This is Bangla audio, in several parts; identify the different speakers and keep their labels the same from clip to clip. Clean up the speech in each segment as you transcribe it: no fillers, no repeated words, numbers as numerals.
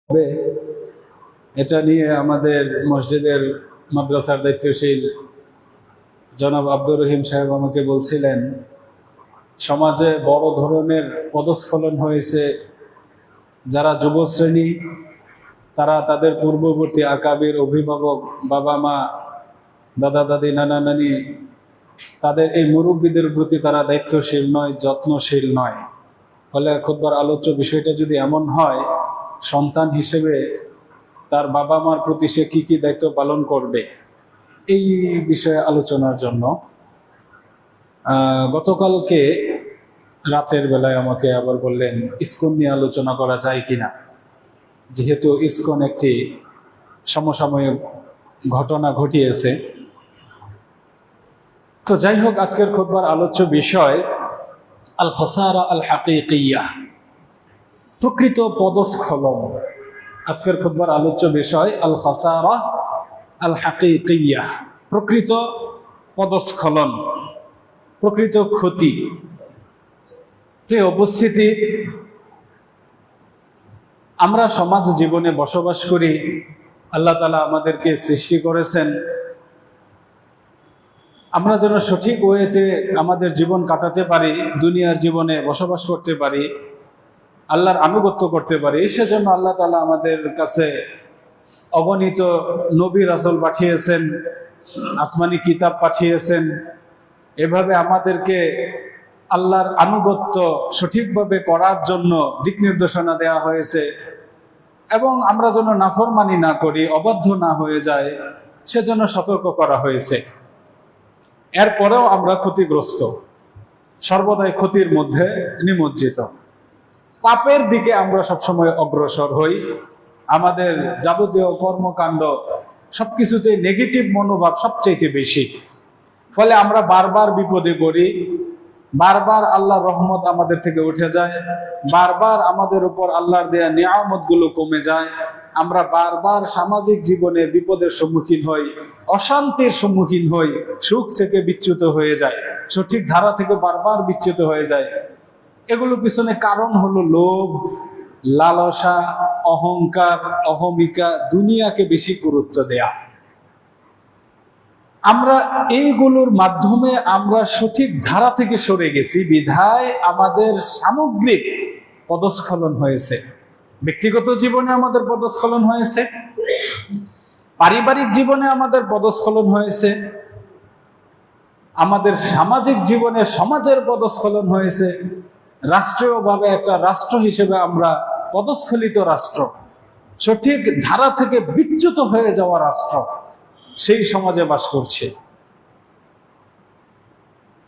Speaker 1: হবে, এটা নিয়ে আমাদের মসজিদের মাদ্রাসার দায়িত্বশীল জনাব আব্দুর রহিম সাহেব আমাকে বলছিলেন, সমাজে বড় ধরনের পদস্খলন হয়েছে। যারা যুব শ্রেণী, তারা তাদের পূর্ববর্তী আকাবির অভিভাবক, বাবা মা, দাদা দাদি, নানা নানি, তাদের এই মুরব্বীদের প্রতি তারা দায়িত্বশীল নয়, যত্নশীল নয়। ফলে খুতবার আলোচ্য বিষয়টা যদি এমন হয়, সন্তান হিসেবে তার বাবা মার প্রতি সে কি কি দায়িত্ব পালন করবে, এই বিষয়ে আলোচনার জন্য গতকালকে রাতের বেলায় আমাকে আবার বললেন ইসকন নিয়ে আলোচনা করা যায় কিনা, যেহেতু ইসকন একটি সমসাময়িক ঘটনা ঘটিয়েছে। তো যাই হোক, আজকের খুতবার আলোচ্য বিষয় আল খাসারা আল হাকিকিয়া, প্রকৃত পদস্খলন। আজকের খুতবার আলোচ্য বিষয় আল খাসারা আল হাকিকিয়া, প্রকৃত পদস্খলন, প্রকৃত ক্ষতি। প্রিয় উপস্থিতি, আমরা সমাজ জীবনে বসবাস করি। আল্লাহ তাআলা আমাদেরকে সৃষ্টি করেছেন আমরা যেন সঠিক ওয়েতে আমাদের জীবন কাটাতে পারি, দুনিয়ার জীবনে বসবাস করতে পারি, আল্লাহর আনুগত্য করতে পারি। সেজন্য আল্লাহ তাআলা আমাদের কাছে অগণিত নবী রাসূল পাঠিয়েছেন, আসমানি কিতাব পাঠিয়েছেন। এভাবে আমাদেরকে আল্লাহর আনুগত্য সঠিকভাবে করার জন্য দিক নির্দেশনা দেওয়া হয়েছে, এবং আমরা যেন নাফরমানি না করি, অবাধ্য না হয়ে যায়, সেজন্য সতর্ক করা হয়েছে। এরপরেও আমরা ক্ষতিগ্রস্ত, সর্বদাই ক্ষতির মধ্যে নিমজ্জিত। পাপের দিকে আমরা সবসময় অগ্রসর হই। আমাদের যাবতীয় কর্মকাণ্ড সবকিছুতে নেগেটিভ মনোভাব সবচাইতে বেশি। ফলে আমরা বারবার বিপদে পড়ি, বারবার আল্লাহর রহমত আমাদের থেকে উঠে যায়, বারবার আমাদের উপর আল্লাহর দেয়া নিয়ামতগুলো কমে যায়। আমরা বারবার সামাজিক জীবনে বিপদের সম্মুখীন হই, অশান্তির সম্মুখীন হই, সুখ থেকে বিচ্যুত হয়ে যায়, সঠিক ধারা থেকে বারবার বিচ্যুত হয়ে যায়। এগুলো পিছনে কারণ হলো লোভ, লালসা, অহংকার, অহমিকা, দুনিয়াকে বেশি গুরুত্ব দেয়া। আমরা এইগুলোর মাধ্যমে আমরা সঠিক ধারা থেকে সরে গেছি, বিধায় আমাদের সামগ্রিক পদস্খলন হয়েছে। ব্যক্তিগত জীবনে আমাদের পদস্খলন হয়েছে, পারিবারিক জীবনে আমাদের পদস্খলন হয়েছে, আমাদের সামাজিক জীবনে সমাজের পদস্খলন হয়েছে, রাষ্ট্রীয়ভাবে একটা রাষ্ট্র হিসেবে আমরা পদস্খলিত রাষ্ট্র, সঠিক ধারা থেকে বিচ্যুত হয়ে যাওয়া রাষ্ট্র, সেই সমাজে বাস করছে।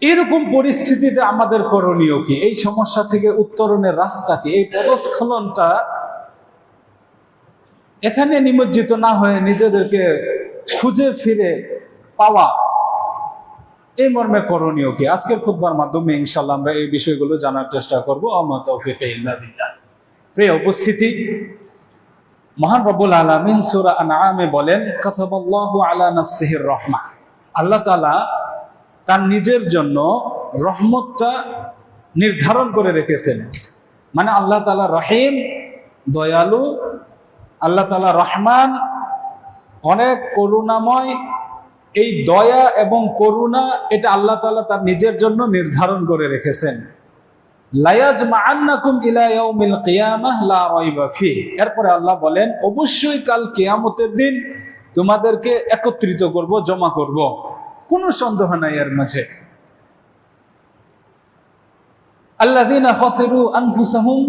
Speaker 1: এরকম পরিস্থিতিতে আমাদের করণীয় কি? এই সমস্যা থেকে উত্তরণের রাস্তা কি? এই পদস্খলনটা এখানে নিমজ্জিত না হয়ে নিজেদেরকে খুঁজে ফিরে পাওয়া, এই মর্মে করণীয় কি? আজকের খুতবার মাধ্যমে ইনশাআল্লাহ আমরা এই বিষয়গুলো জানার চেষ্টা করব। আমা তাওফীক ইল্লা বিল্লাহ। প্রিয় উপস্থিতি, মহান রব্বুল আলামিন সূরা আনআমে বলেন, কাতাবাল্লাহু আলা নাফসিহির রাহমাহ, আল্লাহ তাআলা তার নিজের জন্য রহমতটা নির্ধারণ করে রেখেছেন। মানে আল্লাহ তাআলা রহিম, দয়ালু, আল্লাহ তাআলা রহমান, অনেক করুণাময়। এই দয়া এবং করুণা এটা আল্লাহ তাআলা তার নিজের জন্য নির্ধারণ করে রেখেছেন। লায়াজমাআন্নাকুম ইলা ইয়াউমিল কিয়ামাহ লা রাইবা ফিহ। এরপরে আল্লাহ বলেন, অবশ্যই কাল কিয়ামতের দিন তোমাদেরকে একত্রিত করব, জমা করব, কোনো সন্দেহ নাই এর মাঝে। আল্লাযীনা খাসিরু আনফুসাহুম,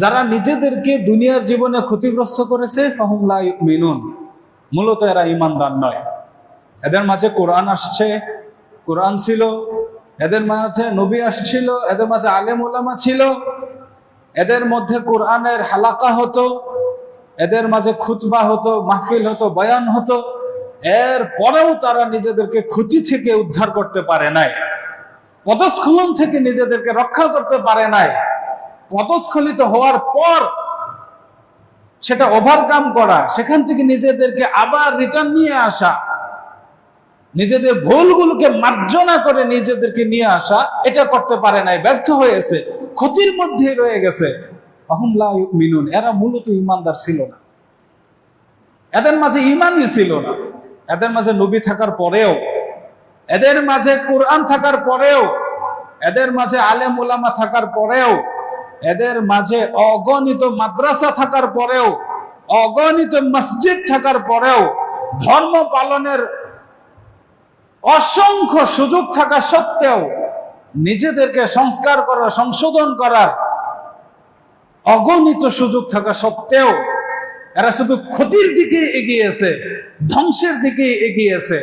Speaker 1: যারা নিজেদেরকে দুনিয়ার জীবনে ক্ষতিগ্রস্ত করেছে, ফাহুম লা ইউমিনুন, মূলত এরা ঈমানদার নয়। এদের মাঝে কোরআন আসছে, কোরআন ছিল, এদের মাঝে নবী আসছিল, এদের মাঝে আলেম উলামা ছিল, এদের মধ্যে কোরআনের হালাকা হতো, এদের মাঝে খুতবা হতো, মাহফিল হতো, বয়ান হতো। এর পরেও তারা নিজেদেরকে ক্ষতি থেকে উদ্ধার করতে পারে নাই, পদস্খলন থেকে নিজেদেরকে রক্ষা করতে পারে নাই। পদস্খলিত হওয়ার পর সেটা ওভারকাম করা, সেখান থেকে নিজেদেরকে আবার রিটার্ন নিয়ে আসা, নিজেদের ভুলগুলোকে মার্জনা করে নিজেদেরকে নিয়ে আসা, এটা করতে পারে নাই, ব্যর্থ হয়েছে, ক্ষতির মধ্যে রয়ে গেছে। ফাহুম লা ইউমিনুন, এরা মূলত ঈমানদার ছিল না, এদের মাঝে ঈমানই ছিল না। এদের মাঝে নবী থাকার পরেও, এদের মাঝে কোরআন থাকার পরেও, এদের মাঝে আলেম উলামা থাকার পরেও, এদের মাঝে অগণিত মাদ্রাসা থাকার পরেও, অগণিত মসজিদ থাকার পরেও, ধর্ম পালনের অসংখ্য সুযোগ থাকা সত্ত্বেও, নিজেদেরকে সংস্কার করার, সংশোধন করার অগণিত সুযোগ থাকা সত্ত্বেও এরা শুধু ক্ষতির দিকে এগিয়েছে, ধ্বংসের দিকে এগিয়েছে।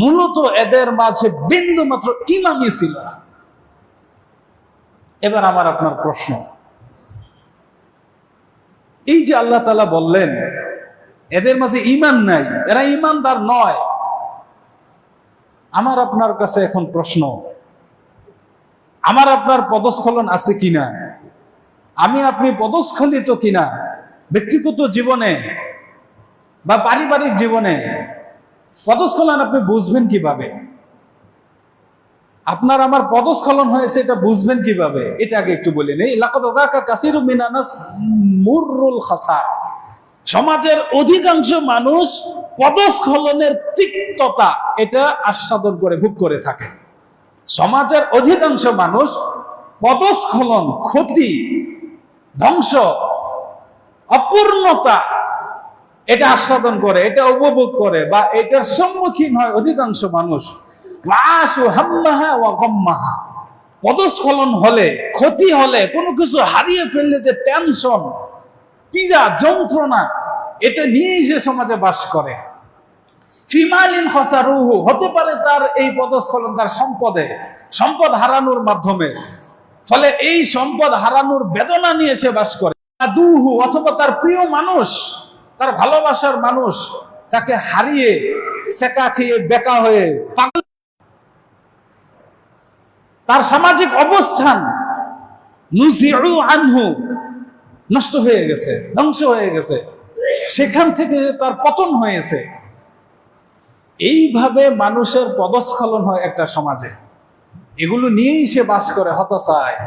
Speaker 1: মূলত এদের মাঝে বিন্দু মাত্র ঈমানই ছিল না। এবার আমার আপনার প্রশ্ন, এই যে আল্লাহ তাআলা বললেন এদের মাঝে ঈমান নাই, এরা ঈমানদার নয়, আমার আপনার কাছে এখন প্রশ্ন, আমার আপনার পদস্খলন আছে কিনা? আমি আপনি পদস্খলিত কিনা? ব্যক্তিগত জীবনে বা পারিবারিক জীবনে পদস্খলন আপনি বুঝবেন কিভাবে? আপনার আমার পদস্খলন হয়েছে এটা বুঝবেন কিভাবে? এটা আগে একটু বলে নেই। লাকাদ যাকা কাসীরুম মিনান নাস মুররুল খাসার, সমাজের অধিকাংশ মানুষ পদস্খলনের তিক্ততা এটা আস্বাদন করে, ভোগ করে থাকে। সমাজের অধিকাংশ মানুষ পদস্খলন, ক্ষতি, ধ্বংস, অপূর্ণতা এটা আস্বাদন করে, এটা উপভোগ করে, বা এটার সম্মুখীন হয় অধিকাংশ মানুষ। ওয়াশু হাম্মাহা ওয়া গাম্মাহা, পদস্খলন হলে, ক্ষতি হলে, কোনো কিছু হারিয়ে ফেললে যে টেনশন, পীড়া, যন্ত্রণা, এটা নিয়েই সে সমাজে বাস করে। ফিমালিন খাসারুহু, হতে পারে তার এই পদস্খলন তার সম্পদ হারানোর মাধ্যমে, ফলে এই সম্পদ হারানোর বেদনা নিয়ে সে বাস করে। আদুহু, অথবা তার প্রিয় মানুষ, তার ভালোবাসার মানুষ তাকে হারিয়ে সেকা খেয়ে বেকা হয়ে পাগল, তার সামাজিক অবস্থান নুজিউ আনহু, নষ্ট হয়ে গেছে, ধ্বংস হয়ে গেছে, সেখান থেকে তার পতন হয়েছে। এইভাবে মানুষের পদস্খলন হয় একটা সমাজে, এগুলো নিয়েই সে বাস করে হতাশায়,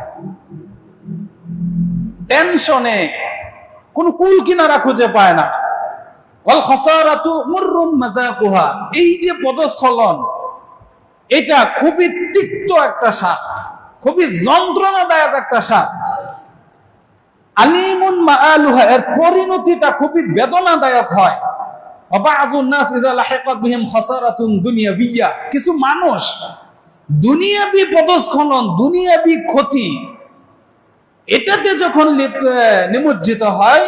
Speaker 1: টেনশনে, কোন কুল কিনারা খুঁজে পায় না। ওয়াল খাসারাতু মুররুম মাযাকুহা, এই যে পদস্খলন, এটা খুবই তিক্ত একটা স্বাদ, খুবই যন্ত্রণাদায়ক একটা স্বাদ। আলিমুন মাআলুহা, এর পরিণতিটা খুবই বেদনাদায়ক হয়। ওয়াবাযুন নাস ইযা লাহিকাত বিহিম খাসারাতুন দুনিয়াবিয়্যা, কিছু মানুষ দুনিয়াবি পদস্খলন, দুনিয়াবি ক্ষতি, এটাতে যখন নিমজ্জিত হয়,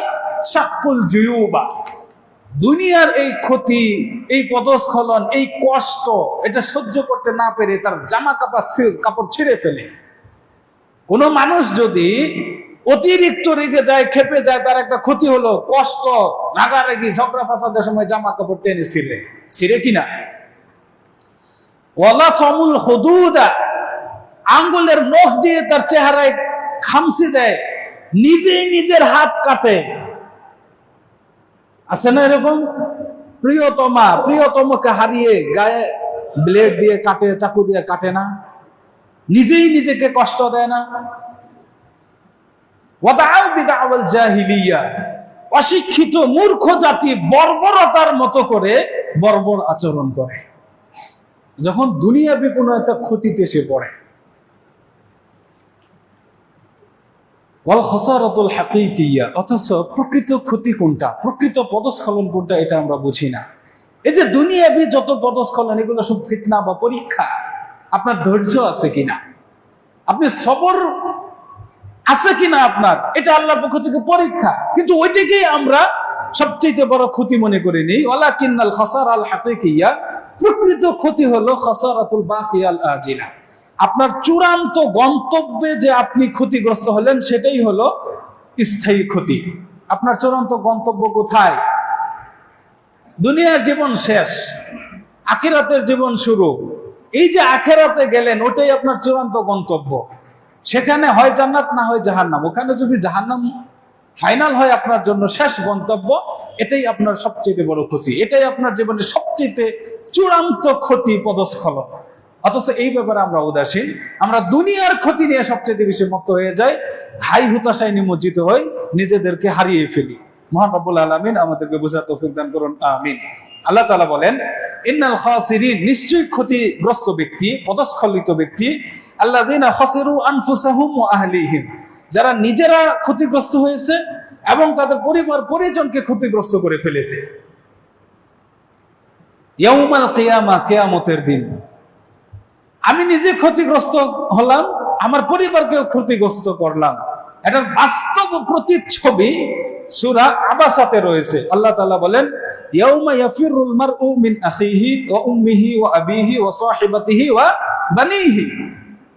Speaker 1: শাক্কুল জুয়ুবা, দুনিয়ার এই ক্ষতি, এই পদস্খলন, এই কষ্ট, এটা সহ্য করতে না পেরে তার জামা কাপড় ছিঁড়ে ফেলে। কোন মানুষ যদি অতিরিক্ত রেগে যায়, ক্ষেপে যায়, তার একটা ক্ষতি হলো, কষ্ট, রাগারাগি, ঝগড়া ফাসাদের সময় জামা কাপড় টেনে ছিঁড়ে কিনা? ওয়ালা তামুল হুদুদা, আঙ্গুলের নখ দিয়ে তার চেহারায় খামচি দেয়, নিজেই নিজের হাত কাটে। আছে না এরকম? প্রিয়তমকে হারিয়ে গায়ে ব্লেড দিয়ে কাটে, চাকু দিয়ে কাটে না? নিজেই নিজেকে কষ্ট দেয় না? ওয়াদাউ বিদাওয়াল জাহিলিয়া, অশিক্ষিত মূর্খ জাতি বর্বরতার মতো করে বর্বর আচরণ করে যখন দুনিয়াবি কোনো একটা ক্ষতিতে সে পড়ে। ওয়াল খাসারাতুল হাকিকিয়া, অথচ প্রকৃত ক্ষতি কোনটা, প্রকৃত পদস্খলন কোনটা, এটা আমরা বুঝি না। এই যে দুনিয়াবি যত পদস্খলন, এগুলো সব ফিতনা বা পরীক্ষা। আপনার ধৈর্য আছে কিনা, আপনি সবর আছে কিনা আপনার, এটা আল্লাহর পক্ষ থেকে পরীক্ষা। কিন্তু ওইটাকেই আমরা সবচেয়ে বড় ক্ষতি মনে করে নিই। ওয়ালাকিন্নাল খাসারাল হাকিকিয়া, প্রকৃত ক্ষতি হলো খাসারাতুল বাকিয়াল আজিলা, আপনার চূড়ান্ত গন্তব্যে যে আপনি ক্ষতিগ্রস্ত হলেন, সেটাই হলো স্থায়ী ক্ষতি। আপনার চূড়ান্ত গন্তব্য কোথায়? দুনিয়ার জীবন শেষ, আখিরাতের জীবন শুরু। এই যে আখিরাতে গেলেন, ওটাই আপনার চূড়ান্ত গন্তব্য। সেখানে হয় জান্নাত, না হয় জাহান্নাম। ওখানে যদি জাহান্নাম ফাইনাল হয় আপনার জন্য শেষ গন্তব্য, এটাই আপনার সবচেয়ে বড় ক্ষতি, এটাই আপনার জীবনের সবচেয়ে চূড়ান্ত ক্ষতি, পদস্খলন। অথচ এই ব্যাপারে আমরা উদাসীন। আমরা দুনিয়ার ক্ষতি নিয়ে সবচেয়ে বেশি মত্ত হয়ে যাই, হাই হুতাশায় নিমজ্জিত হই, নিজেদেরকে হারিয়ে ফেলি। মহান রব্বুল আলামিন আমাদেরকে বোঝার তৌফিক দান করুন, আমিন। আল্লাহ তাআলা বলেন, ইন্নাল খাসিরিন, নিশ্চয়ই ক্ষতিগ্রস্ত ব্যক্তি, পদস্খলিত ব্যক্তি, আল্লাযিনা খাসিরু আনফুসাহুম ওয়া আহলিহিম, যারা নিজেরা ক্ষতিগ্রস্ত হয়েছে এবং তাদের পরিবার পরিজনকে ক্ষতিগ্রস্ত করে ফেলেছে। ইয়াউমাল কিয়ামা, কিয়ামতের দিন আমি নিজে ক্ষতিগ্রস্ত হলাম, আমার পরিবারকেও ক্ষতিগ্রস্ত করলাম। এটার বাস্তব প্রতিচ্ছবি সূরা আবাসাতে রয়েছে। আল্লাহ তাআলা বলেন, ইয়াউমা ইয়াফিরুল মারউ মিন আখিহি ওয়া উম্মিহি ওয়া আবিহি ওয়া সাহিবাতিহি ওয়া বানিহি।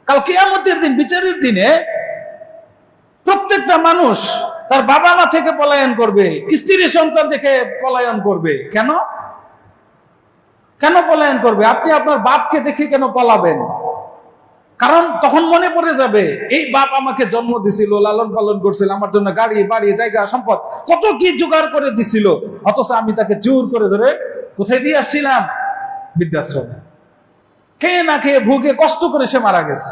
Speaker 1: কাল কিয়ামতের দিন, বিচারের দিনে প্রত্যেকটা মানুষ তার বাবা মা থেকে পলায়ন করবে, স্ত্রী সন্তান থেকে পলায়ন করবে। কেন কেন পলায়ন করবে? আপনি আপনার বাপকে দেখে কেন পলাবেন? কারণ তখন মনে পড়ে যাবে, এই বাপ আমাকে জন্ম দিছিল, লালন পালন করছিল, আমার জন্য গাড়ি বাড়ি জায়গা সম্পদ কত কি জোগাড় করে দিছিল, অথচ আমি তাকে জোর করে ধরে কোথায় দিয়ে আসছিলাম? বৃদ্ধাশ্রমে। খেয়ে না খেয়ে ভুগে কষ্ট করে সে মারা গেছে।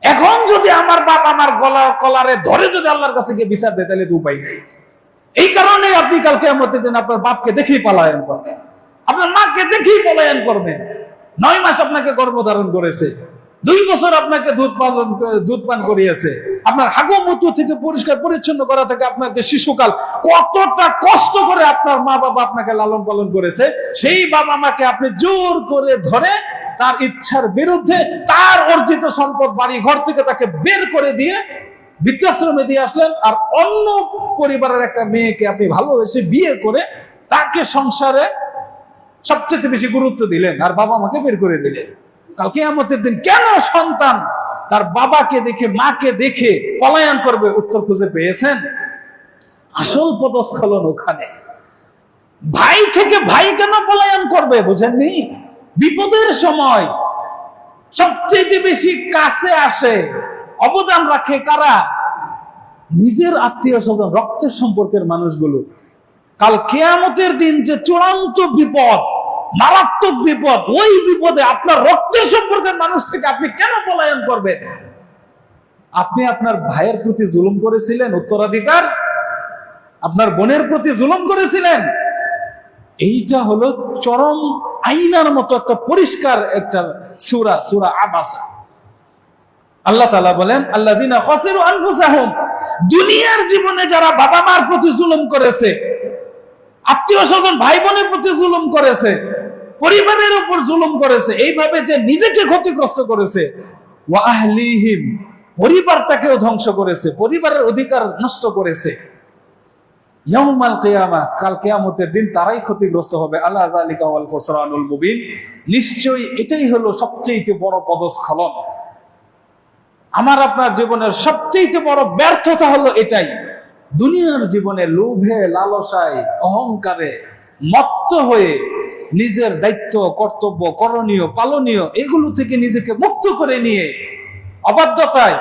Speaker 1: এখন যদি আমার বাপ আমার গলা কলারে ধরে যদি আল্লাহর কাছে গিয়ে বিচার দেয়, তাহলে তো উপায় নেই। এই কারণে আপনি কাল কিয়ামতের দিন আপনার বাপকে দেখেই পলায়ন করবেন, আপনার মাকে দেখেই পলায়ন করবেন। 9 মাস আপনাকে গর্ভধারণ করেছে, 2 বছর আপনাকে দুধ পান করিয়েছে, আপনার হাগমূত্র থেকে পরিষ্কার পরিচ্ছন্ন করা থেকে আপনাকে শিশুকাল কতটা কষ্ট করে আপনার মা বাবা আপনাকে লালন পালন করেছে, সেই বাবা মাকে আপনি জোর করে ধরে তার ইচ্ছার বিরুদ্ধে তার অর্জিত সম্পদ বাড়ি ঘর থেকে তাকে বের করে দিয়ে বৃদ্ধাশ্রমে দিয়ে আসলেন। আর অন্য পরিবারের একটা মেয়েকে আপনি ভালোবেসে বিয়ে করে তাকে সংসারে সবচেয়ে বেশি গুরুত্ব দিলেন, আর বাবা মাকে বের করে দিলেন। কাল কিয়ামতের দিন কেন সন্তান তার বাবাকে দেখে মাকে দেখে পলায়ন করবে? উত্তর খুঁজে পেয়েছেন? আসল পদস্খলন ওখানে। ভাই থেকে ভাই কেন পলায়ন করবে বুঝেননি? বিপদের সময় সবচেয়ে বেশি কাছে আসে, অবদান রাখে কারা? নিজের আত্মীয় স্বজন, রক্তের সম্পর্কের মানুষগুলো। কাল কিয়ামতের দিন যে চূড়ান্ত বিপদ, মারাত্মক বিপদ, ওই বিপদে আপনার রক্তের সম্পর্কের মানুষ থেকে আপনি কেন পলায়ন করবেন? আপনি আপনার ভাইয়ের প্রতি জুলুম করেছিলেন, উত্তরাধিকার আপনার বোনের প্রতি জুলুম করেছিলেন। এইটা হলো চরম আইনার মতো একটা পরিষ্কার একটা সূরা আবাসা। আল্লাহ তাআলা বলেন, আল্লাযিনা খাসিরু আনফুসাহুম, দুনিয়ার জীবনে যারা বাবা মার প্রতি জুলুম করেছে, আত্মীয় স্বজন ভাই বোনের প্রতি জুলুম করেছে, পরিবারের উপর জুলুম করেছে, এইভাবে যে নিজেকে ক্ষতিগ্রস্ত করেছে, ওয়া আহলিহিম, পরিবারটাকেও ধ্বংস করেছে, পরিবারের অধিকার নষ্ট করেছে, ইয়াউমাল কিয়ামা, কাল কিয়ামতের দিন তারাই ক্ষতিগ্রস্ত হবে। আল্লাহ যালিকা ওয়াল খুসরানুল মুবিন, নিশ্চয়ই এটাই হলো সবচেয়ে বড় পদস্খলন। আমার আপনার জীবনের সবচেয়ে বড় ব্যর্থতা হলো এটাই। দুনিয়ার জীবনে লোভে, লালসায়, অহংকারে মত্ত হয়ে নিজের দায়িত্ব, কর্তব্য, করণীয়, পালনীয় এগুলো থেকে নিজেকে মুক্ত করে নিয়ে অবাধ্যতায়,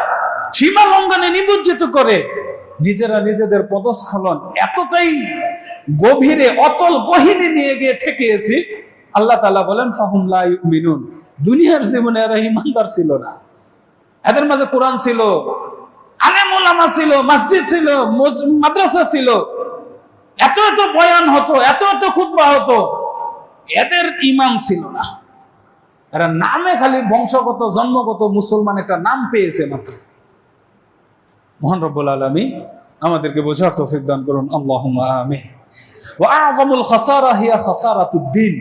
Speaker 1: সীমা লঙ্ঘনে নিমজ্জিত করে নিজেরা নিজেদের পদস্খলন এতটাই গভীরে, অতল গহীনে নিয়ে গিয়ে ঠেকিয়েছি। আল্লাহ তাআলা বলেন, ফাহুম লা ইউমিনুন, দুনিয়ার জীবনে এরা ঈমানদার ছিল না। এদের মাঝে কোরআন ছিল, আলেম ওলামা ছিল, মসজিদ ছিল, মাদ্রাসা ছিল, এত এত বয়ান হতো, এত এত খুতবা হতো, এদের ঈমান ছিল না। এরা নামে খালি বংশগত জন্মগত মুসলমান একটা নাম পেয়েছে মাত্র। মহান রব্বুল আলামিন আমাদেরকে বোঝার তৌফিক দান করুন, আল্লাহুম্মা আমিন। ওয়া আযমুল খাসারা হিয়া খাসারাতুদ দ্বীন,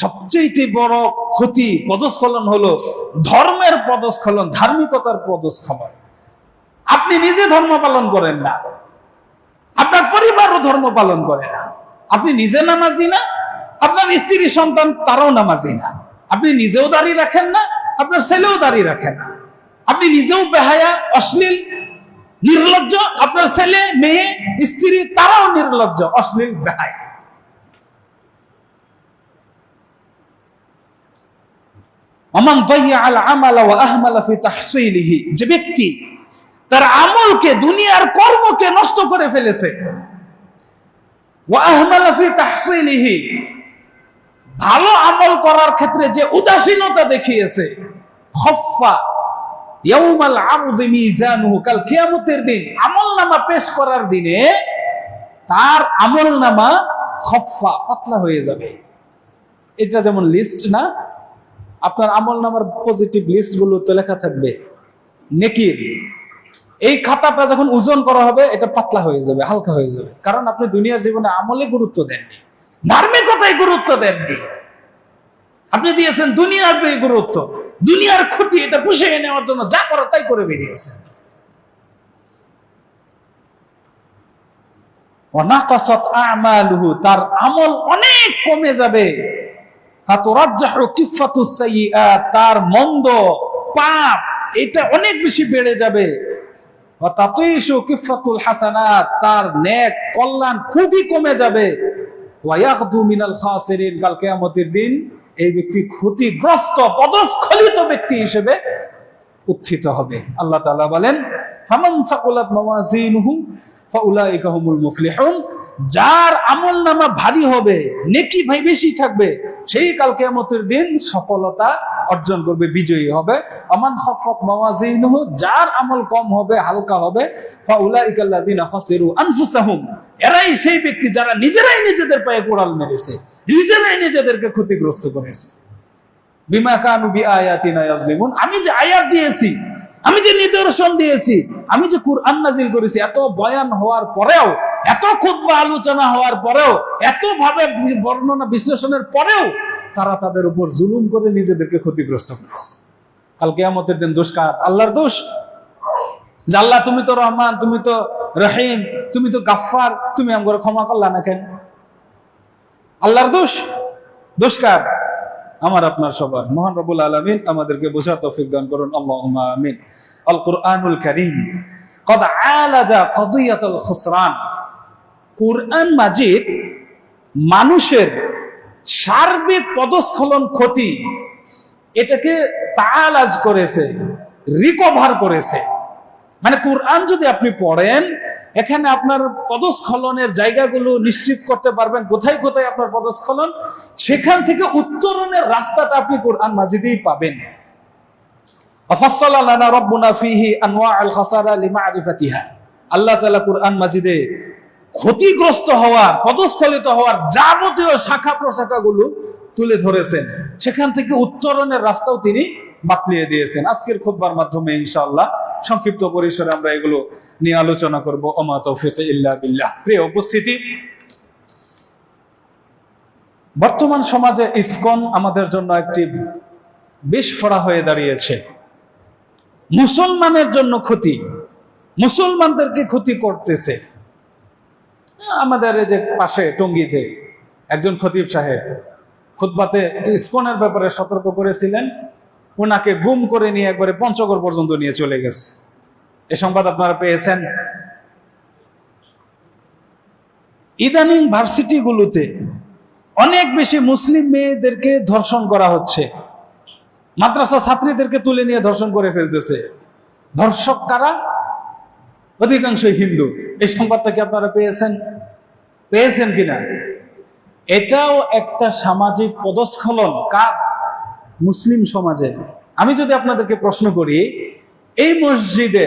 Speaker 1: সবচেয়ে বড় ক্ষতি, পদস্খলন হলো ধর্মের পদস্খলন, ধার্মিকতার পদস্খলন। আপনি নিজে ধর্ম পালন করেন না, আপনার পরিবারও ধর্ম পালন করে না, আপনি নিজে নামাজি না, আপনার স্ত্রী সন্তান তারাও নামাজি না, আপনি নিজেও দাড়ি রাখেন না, আপনার ছেলেও দাড়ি রাখে না, আপনি নিজেও বেহায়া, অশ্লীল, নির্লজ্জ, আপনার ছেলে মেয়ে স্ত্রী তারাও নির্লজ্জ, অশ্লীল, বেহায়া। ওমান দাইয়াল আমালা ওয়া আহমালা ফি তাহসিলিহি, যে ব্যক্তি তার আমলকে, দুনিয়ার কর্মকে নষ্ট করে ফেলেছে, ওয়া আহমালা ফি তাহসিলিহি, ভালো আমল করার ক্ষেত্রে যে উদাসীনতা দেখিয়েছে, খফফা ইয়াউমাল আরদি মিজানুহু, কাল কিয়ামতের দিন আমলনামা পেশ করার দিনে তার আমলনামা খফফা, পাতলা হয়ে যাবে। এটা যেমন লিস্ট না, আপনার আমলনামার পজিটিভ লিস্ট গুলো তো লেখা থাকবে নেকির, এই খাতাটা যখন ওজন করা হবে এটা পাতলা হয়ে যাবে, হালকা হয়ে যাবে, কারণ আপনি দুনিয়ার জীবনে আমলে গুরুত্ব দেননি, ধার্মিকতায় গুরুত্ব দেননি, আপনি দিয়েছেন দুনিয়ার গুরুত্ব, দুনিয়ার ক্ষতি এটা পুষিয়ে নেওয়ার জন্য যা করার তাই করে বেরিয়েছেন। ওয়ানাকাসাত আমালুহু, তার আমল অনেক কমে যাবে। ফাতুরাজ্জাহু কিফাতুস সাইয়্যাত, তার মন্দ পাপ এটা অনেক বেশি বেড়ে যাবে। ওয়া তাতিশু কিফাতুল হাসানাত, তার নেক কল্যাণ খুবই কমে যাবে। ওয়া ইয়াগদু মিনাল খাসিরিন, কাল কিয়ামতের দিন এই ব্যক্তি ক্ষতিগ্রস্ত পদস্খলিত ব্যক্তি হিসেবে উত্থিত হবে। আল্লাহ তাআলা বলেন, ফামান সাকুলাত মাওয়াজিনুহু ফাউলাইকা হুমুল মুফলিহুন, যার আমলনামা ভারী হবে, নেকি ভাই বেশি থাকবে, সেই কাল কিয়ামতের দিন সফলতা অর্জন করবে, বিজয়ী হবে। আমান খাফাত মাওয়াজিনুহু, যার আমল কম হবে, হালকা হবে, ফাউলাইকা আল্লাযিনা খাসিরু আনফুসাহুম, এরাই সেই ব্যক্তি যারা নিজেরাই নিজেদের পায়ে কোড়াল মেরেছে, নিজেরাই নিজেদেরকে ক্ষতিগ্রস্ত করেছে। বিমা কানু বিআয়াতিনা ইয়াজলিমুন, আমি যে আয়াত দিয়েছি, আমি যে নিদর্শন দিয়েছি, আমি যে কুরআন নাজিল করেছি, এত বয়ান হওয়ার পরেও, এত খুতবা আলোচনা হওয়ার পরেও, এত ভাবে বর্ণনা বিশ্লেষণের পরেও তারা তাদের উপর জুলুম করে নিজেদেরকে ক্ষতিগ্রস্ত করেছে। কাল কিয়ামতের দিন দোষ কার? আল্লাহর দোষ। যে আল্লাহ তুমি তো রহমান, তুমি তো রহিম, তুমি তো গাফফার, তুমি আমগরে ক্ষমা করলা না কেন? আল্লাহর দোষ? দোষ কার? আমার আপনার সবার। মহান রব্বুল আলামিন আমাদেরকে বোঝার তৌফিক দান করুন, আল্লাহুম্মা আমিন। আল কুরআনুল কারীম কদ আলাজা কদিয়াতুল খুসরান, কুরআন মাজিদ মানুষের সার্বিক পদস্খলন, ক্ষতি, এটাকে তাআলাজ করেছে, রিকভার করেছে। মানে কুরআন যদি আপনি পড়েন, এখানে আপনার পদস্খলনের জায়গাগুলো নিশ্চিত করতে পারবেন, কোথায় কোথায় আপনার পদস্খলন, সেখান থেকে উত্তরণের রাস্তাটা আপনি কুরআন মাজিদেই পাবেন। আফাসসালা লানা রাব্বুনা ফীহি আনওয়াআল খাসারা লিমা'রিফাতিহা, আল্লাহ তাআলা কুরআন মাজিদে ক্ষতিগ্রস্ত হওয়ার, পদস্খলিত হওয়ার যাবতীয় শাখা প্রশাখাগুলো তুলে ধরেছেন, সেখান থেকে উত্তরণের রাস্তাও তিনি বাতলিয়ে দিয়েছেন। আজকের খুতবার মাধ্যমে ইনশাআল্লাহ সংক্ষিপ্ত পরিসরে আমরা এগুলো নিয়ে আলোচনা করব। ওমা তৌফিক ইল্লা বিল্লাহ। প্রিয় উপস্থিতি, বর্তমান সমাজে ইসকন আমাদের জন্য একটি বিস্ফোরা হয়ে দাঁড়িয়েছে। মুসলমানের জন্য ক্ষতি, মুসলমানদেরকে ক্ষতি করতেছে। আমাদের এই যে পাশে টঙ্গীতে একজন খতিব সাহেব খুতবাতে ইসকনের ব্যাপারে সতর্ক করেছিলেন, ওনাকে গুম করে নিয়ে একবারে পঞ্চগড় পর্যন্ত নিয়ে চলে গেছে। এ সংবাদ আপনারা পেয়েছেন। ইদানিং ভার্সিটিগুলোতে অনেক বেশি মুসলিম মেয়েদেরকে ধর্ষণ করা হচ্ছে, মাদ্রাসা ছাত্রীদেরকে তুলে নিয়ে ধর্ষণ করে ফেলতেছে। ধর্ষক কারা? অধিকাংশ হিন্দু। এই সংবাদটা কি আপনারা পেয়েছেন কিনা? এটাও একটা সামাজিক পদস্খলন। কার? মুসলিম সমাজে। আমি যদি আপনাদেরকে প্রশ্ন করি, এই মসজিদে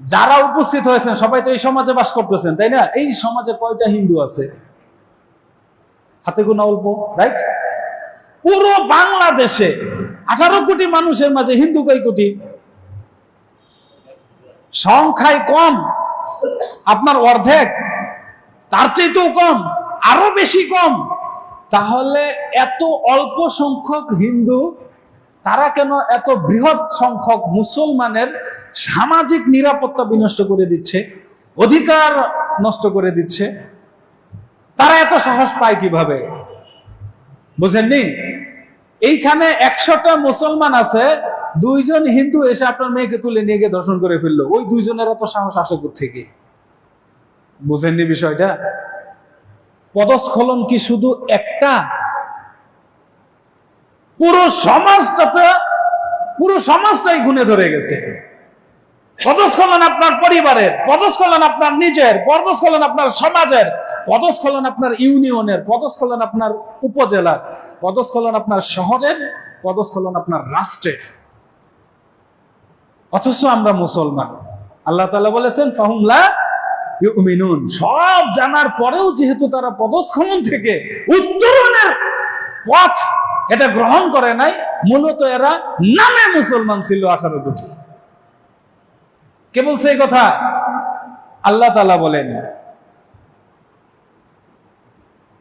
Speaker 1: যারা উপস্থিত হয়েছেন সবাই তো এই সমাজে বাস করতেছেন, তাই না? এই সমাজে কয়টা হিন্দু আছে? হাতে গোনা অল্প, রাইট? পুরো বাংলাদেশে 18 কোটি মানুষের মাঝে হিন্দু কয় কোটি? সংখ্যায় কম, আপনার অর্ধেক, তার চাইতেও কম, আরো বেশি কম। তাহলে এত অল্প সংখ্যক হিন্দু, তারা কেন এত বৃহৎ সংখ্যক মুসলমানের সামাজিক নিরাপত্তা বিনষ্ট করে দিচ্ছে, অধিকার নষ্ট করে দিচ্ছে? তারা এত সাহস পায় কিভাবে? বুঝেননি? এইখানে 100টা মুসলমান আছে, 2 জন হিন্দু এসে আপনার মেয়েকে তুলে নিয়ে গিয়ে ধর্ষণ করে ফেললো, ওই 2 জনের এত সাহস আসে কোত্থেকে? বুঝেননি বিষয়টা? পদস্খলন কি শুধু একটা? পুরো সমাজটাই গুণে ধরে গেছে। পদস্খলন আপনার পরিবারের, পদস্খলন আপনার নিজের, পদস্খলন আপনার সমাজের, পদস্খলন আপনার ইউনিয়নের, পদস্খলন আপনার উপজেলার, পদস্খলন আপনার শহরের, পদস্খলন আপনার রাষ্ট্রের। অথচ আমরা মুসলমান। আল্লাহ তাআলা বলেছেন ফাহুম লা ইউমিনুন, সব জানার পরেও যেহেতু তারা পদস্খলন থেকে উত্তরণের পথ এটা গ্রহণ করে নাই, মূলত এরা নামে মুসলমান ছিল 18 কোটি। কে বলছে এই কথা? আল্লাহ তাআলা বলেন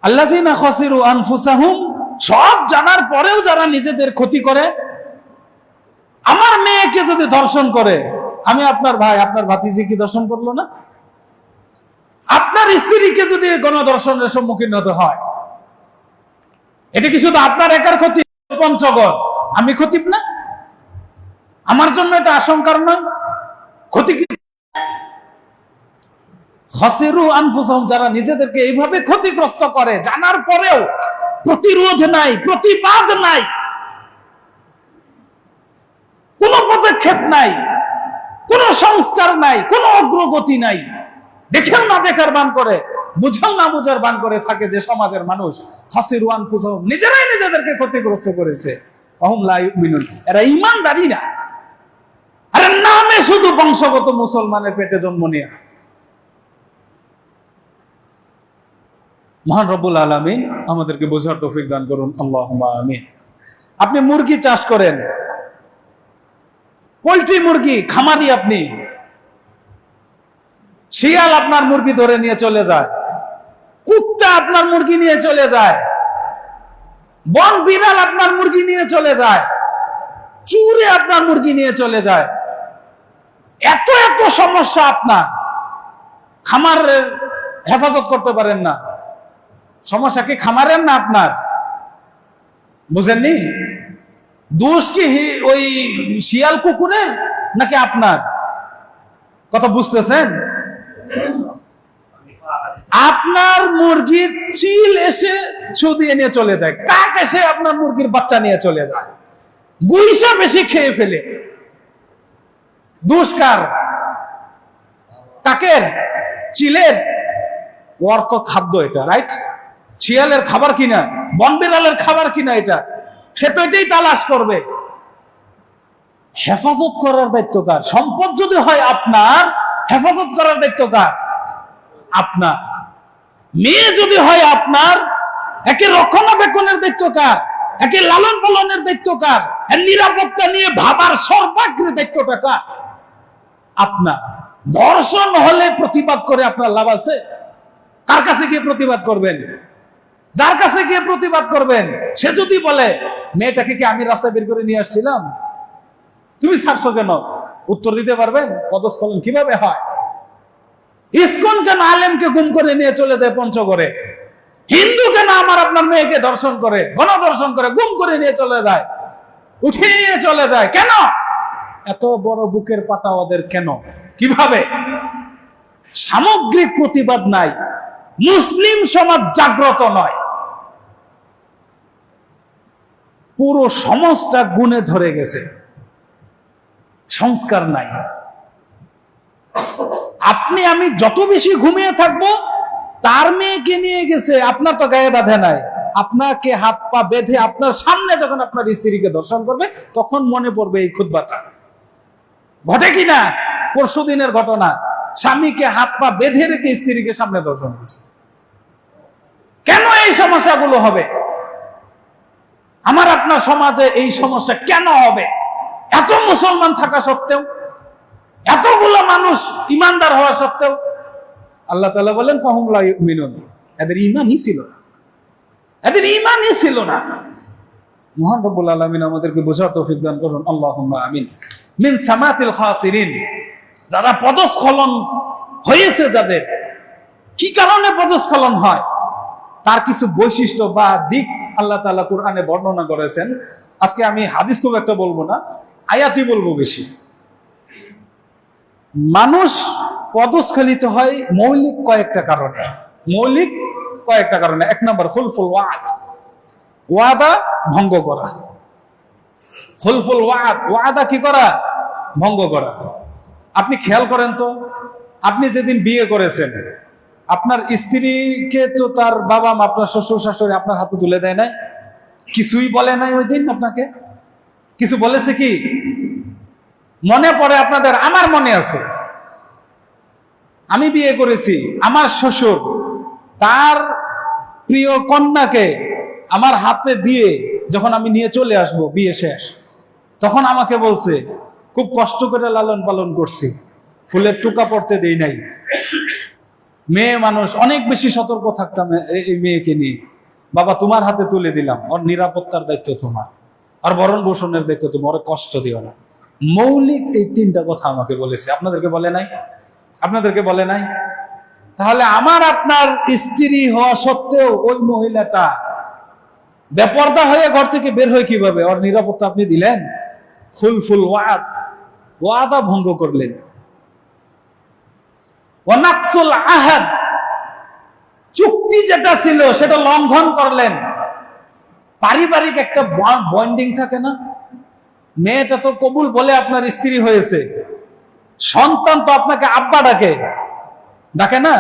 Speaker 1: আল্লাযীনা খাসিরু আনফুসাহুম, সব জানার পরেও যারা নিজেদের ক্ষতি করে। আমার মেয়েকে যদি ধর্ষণ করে, আমি আপনার ভাই, আপনার ভাতিজি কি ধর্ষণ করলো না? আপনার স্ত্রীকে যদি গণধর্ষণের সম্মুখীন হতে হয়, এটা কি শুধু আপনার একার ক্ষতি? পঞ্চগড়, আমি খতিব না? আমার জন্য এটা আশঙ্কার নয়? ক্ষতি কি? খাসিরু আনফুসাহুম, যারা নিজেদেরকে এইভাবে ক্ষতিগ্রস্ত করে, জানার পরেও প্রতিরোধ নাই, প্রতিবাদ নাই, কোন পদক্ষেপ নাই, কোন সংস্কার নাই, কোন অগ্রগতি নাই, দেখেও না দেখার বান করে, বুঝাও না বুঝার বান করে থাকে যে সমাজের মানুষ। খাসিরু আনফুসাহুম, নিজেরাই নিজেদেরকে ক্ষতিগ্রস্ত করেছে। ফাহুম লা ইউমিনুন, এরা ঈমানদারী না। আরে নামে শুধু বংশগত মুসলমানের পেটে জন্ম নেয়া। মহান রব্বুল আলামিন আমাদেরকে বোঝার তৌফিক দান করুন, আল্লাহুম্মা আমিন। আপনি মুরগি চাষ করেন, পোল্ট্রি মুরগি খামারি আপনি, শিয়াল আপনার মুরগি ধরে নিয়ে চলে যায়, কুত্তা আপনার মুরগি নিয়ে চলে যায়, বন বিড়াল আপনার মুরগি নিয়ে চলে যায়, চুরে আপনার মুরগি নিয়ে চলে যায়। এত এত সমস্যা, আপনার খামারের হেফাজত করতে পারেন না। সমস্যা কি খামারের না আপনার? বুঝেননি? দোষ কি ওই শিয়াল কুকুরের নাকি আপনার? কথা বুঝতেছেন? আপনার মুরগির চিল এসে ছু দিয়ে নিয়ে চলে যায়, কাক এসে আপনার মুরগির বাচ্চা নিয়ে চলে যায়, গুইসা বেশি খেয়ে ফেলে। দোষ কার? কাকের? চিলের? ওর তো খাদ্য এটা, রাইট? শিয়ালের খাবার কিনা, বন বিড়ালের খাবার কিনা এটা, সে তো এটাই তালাশ করবে। হেফাজত করার দায়িত্ব কার? সম্পদ যদি হয় আপনার, হেফাজত করার দায়িত্ব কার? আপনার। মেয়ে যদি হয় আপনার, একে রক্ষণাবেক্ষণের দায়িত্ব কার? একে লালন পালনের দায়িত্ব কার? এর নিরাপত্তা নিয়ে ভাবার সর্বাগ্রে দায়িত্বটা কার? আপনার। ধর্ষণ হলে প্রতিবাদ করে আপনার লাভ আছে? কার কাছে গিয়ে প্রতিবাদ করবেন? যার কাছে গিয়ে প্রতিবাদ করবেন সে যদি বলে মেয়েটাকে কি আমি রাস্তায় বের করে নিয়ে আসছিলাম, তুমি ছাড়ছো কেন, উত্তর দিতে পারবেন পদস্খলন কিভাবে হয়? ইসকন কেন আলেমকে গুম করে নিয়ে চলে যায় পঞ্চগড়ে? হিন্দু কেন আমার আপনার মেয়েকে ধর্ষণ করে, গণধর্ষণ করে, গুম করে নিয়ে চলে যায়, উঠিয়ে চলে যায়? কেন? এত বড় বুকের পাটা ওদের কেন? কিভাবে? সামগ্রিক প্রতিবাদ নাই, মুসলিম সমাজ জাগ্রত নয়, পুরো সমাজটা গুণে ধরে গেছে, সংস্কার নাই। আপনি আমি যত বেশি ঘুমিয়ে থাকবো, তার মেয়েকে নিয়ে গেছে, আপনার তো গায়ে বাঁধে নাই, আপনাকে হাত পা বেঁধে আপনার সামনে যখন আপনার স্ত্রীকে দর্শন করবে, তখন মনে পড়বে এই খুতবাটা। ঘটে কিনা? পরশু দিনের ঘটনা, স্বামীকে হাত পা বেঁধে রেখে স্ত্রীকে সামনে দর্শন করছে। কেন এই সমস্যাগুলো হবে? আমার আপনার সমাজে এই সমস্যা কেন হবে? এত মুসলমান থাকা সত্ত্বেও, এতগুলো মানুষ ইমানদার হওয়া সত্ত্বেও। আল্লাহ তাআলা বলেন ফাহুম লা ইউমিনুন, এদের ঈমানই ছিল না, এদের ঈমানই ছিল না। মহান রব্বুল আলামিন আমাদেরকে বোঝার তৌফিক দান করুন, আল্লাহুম্মা আমিন। মিন সামাতিল খাসিরিন, যারা পদস্খলন হয়েছে, যাদের কি কারণে পদস্খলন হয় তার কিছু বৈশিষ্ট্য বা দিক আল্লাহ তাআলা কোরআনে বর্ণনা করেছেন। আজকে আমি হাদিস খুব একটা বলবো না, আয়াতই বলবো বেশি। মানুষ পদস্খলিত হয় মৌলিক কয়েকটা কারণে, মৌলিক কয়েকটা কারণে। এক নম্বর খুলফুল ওয়াদ, ওয়াদা ভঙ্গ করা। খুলফুল ওয়াদ, ওয়াদা কি করা? ভঙ্গ করা। আপনি খেয়াল করেন তো, আপনি যেদিন বিয়ে করেছেন আপনার স্ত্রীকে তো তার বাবা মা, আপনার শ্বশুর শাশুড়ি আপনার হাতে তুলে দেয় নাই? কিছুই বলে নাই ওই দিন আপনাকে? কিছু বলেছে কি? মনে পড়ে আপনাদের? আমার মনে আছে, আমি বিয়ে করেছি, আমার শ্বশুর তার প্রিয় কন্যাকে আমার হাতে দিয়ে যখন আমি নিয়ে চলে আসব বিয়ে শেষ, তখন আমাকে বলছে, খুব কষ্ট করে লালন পালন করছি, ফুলের টুকা পড়তে দেই নাই। মেয়ে মানুষ, অনেক বেশি সতর্ক থাকতাম এই মেয়েকে নিয়ে। বাবা তোমার হাতে তুলে দিলাম, ওর নিরাপত্তার দায়িত্ব তোমার, আর ভরণ পোষণের দায়িত্ব তোমার, ওরে কষ্ট দিও না। মৌলিক এই 3টা কথা আমাকে বলেছে। আপনাদেরকে বলে নাই? আপনাদেরকে বলে নাই? তাহলে আমার আপনার স্ত্রী হওয়া সত্ত্বেও ওই মহিলাটা বেপরদা হয়ে ঘর থেকে বের হয় কিভাবে? ওর নিরাপত্তা আপনি দিলেন? ফুল ওয়াদা ভঙ্গ করলেন। ওয়ানাকসুল আহাদ, চুক্তি যেটা ছিল সেটা লঙ্ঘন করলেন। পারিবারিক একটা বন্ডিং থাকে না? মেয়েটা তো কবুল বলে আপনার স্ত্রী হয়েছে, সন্তান তো আপনাকে আব্বা ডাকে না?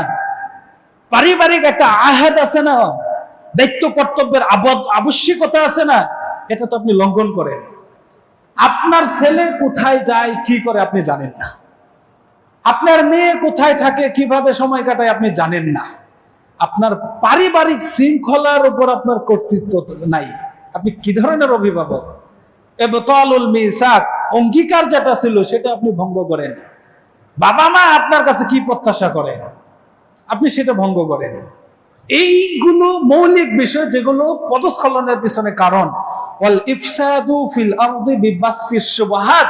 Speaker 1: পারিবারিক একটা আহাদ আছে না, দায়িত্ব কর্তব্যের আবশ্যকতা আছে না? এটা তো আপনি লঙ্ঘন করেন। আপনার ছেলে কোথায় যায় কি করে আপনি জানেন না, আপনার মেয়ে কোথায় থাকে কিভাবে সময় কাটায় আপনি জানেন না, আপনার পারিবারিক শৃঙ্খলার উপর আপনার কর্তৃত্ব নাই। আপনি কি ধরনের অভিভাবক? এবতালুল মিসাক, অঙ্গীকার যেটা ছিল সেটা আপনি ভঙ্গ করেন। বাবা মা আপনার কাছে কি প্রত্যাশা করে আপনি সেটা ভঙ্গ করেন। এইগুলো মৌলিক বিষয় যেগুলো পদস্খলনের পিছনে কারণ। ওয়াল ইফসাদু ফিল আরদি বিবাসসিশ শুবহাত,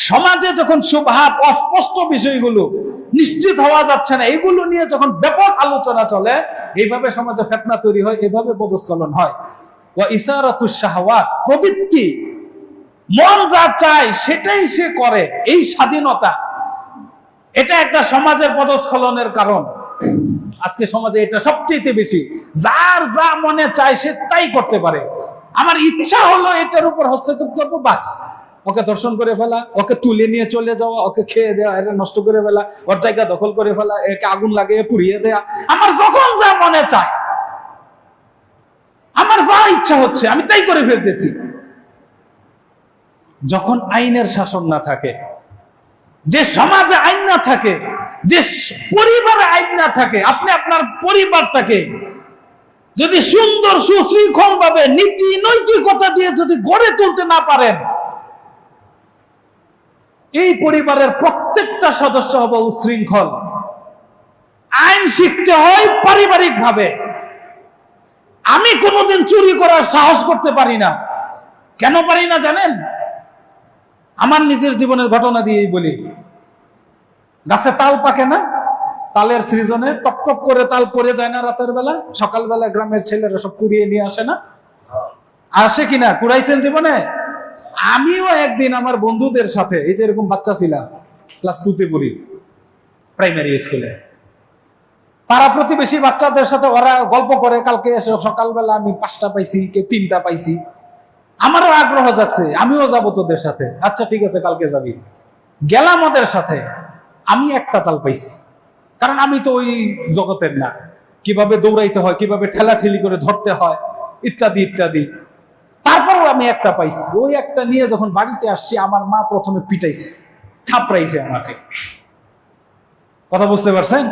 Speaker 1: সমাজে যখন শুবহাত, অস্পষ্ট বিষয়গুলো নিশ্চিত হওয়া যাচ্ছে না, এগুলো নিয়ে যখন ব্যাপক আলোচনা চলে, এইভাবে সমাজে ফিতনা তৈরি হয়, এভাবে পদস্খলন হয়। ওয়া ইসারাতুশ শাহওয়াত, প্রবৃত্তি, মন যা চায় সেটাই সে করে, এই স্বাধীনতা, এটা একটা সমাজের পদস্খলনের কারণ। আজকে সমাজে এটা সবচেয়ে বেশি, যার যা মনে চায় সে তাই করতে পারে। আমার ইচ্ছা হলো এটার উপর হস্তক্ষেপ করবো, বাস ওকে ধর্ষণ করে ফেলা, ওকে তুলে নিয়ে চলে যাওয়া, ওকে খেয়ে দেওয়া, এটা নষ্ট করে ফেলা, ওর জায়গা দখল করে ফেলা, একে আগুন লাগিয়ে পুড়িয়ে দেয়া। আমার যখন যা মনে চায়, আমার যা ইচ্ছা হচ্ছে আমি তাই করে ফেলতেছি। যখন আইনের শাসন না থাকে, যে সমাজে আইন না থাকে, যে পরিবারে আইন না থাকে, আপনি আপনার পরিবারটাকে যদি সুন্দর সুশৃঙ্খল ভাবে নীতি নৈতিকতা দিয়ে যদি গড়ে তুলতে না পারেন, এই পরিবারের প্রত্যেকটা সদস্য হবে উশৃঙ্খল। আইন শিখতে হয় পারিবারিক ভাবে। আমি কোনোদিন চুরি করার সাহস করতে পারি না। কেন পারি না জানেন? আমার নিজের জীবনের ঘটনা দিয়েই বলি। গাছে তাল পাকে না, তালের সিজনে টপ টপ করে তাল পড়ে যায় না রাতের বেলা? সকালবেলা গ্রামের ছেলেরা সব কুড়িয়ে নিয়ে আসে না? আসে কিনা? কুড়াইছেন জীবনে? আমিও একদিন আমার বন্ধুদের সাথে, এই যে এরকম বাচ্চা ছিলাম, ক্লাস 2তে পড়ি, প্রাইমারি স্কুলে, পাড়া প্রতিবেশী বাচ্চাদের সাথে ওরা গল্প করে, কালকে এসে সকালবেলা আমি 5টা পাইছি, কেউ 3টা পাইছি। আমারও আগ্রহ যাচ্ছে, আমিও যাবো তোদের সাথে। আচ্ছা ঠিক আছে, কালকে যাবি। গেলাম ওদের সাথে, আমি একটা তাল পাইছি, কারণ আমি তো ওই জগতের না, কিভাবে দৌড়াইতে হয়, কিভাবে ঠেলাঠেলি করে ধরতে হয়, ইত্যাদি ইত্যাদি। তারপরও আমি একটা পাইছি। ওই একটা নিয়ে যখন বাড়িতে আসছি, আমার মা প্রথমে পিটাইছে, থাপড়াইছে আমাকে। কথা বুঝতে পারছেন?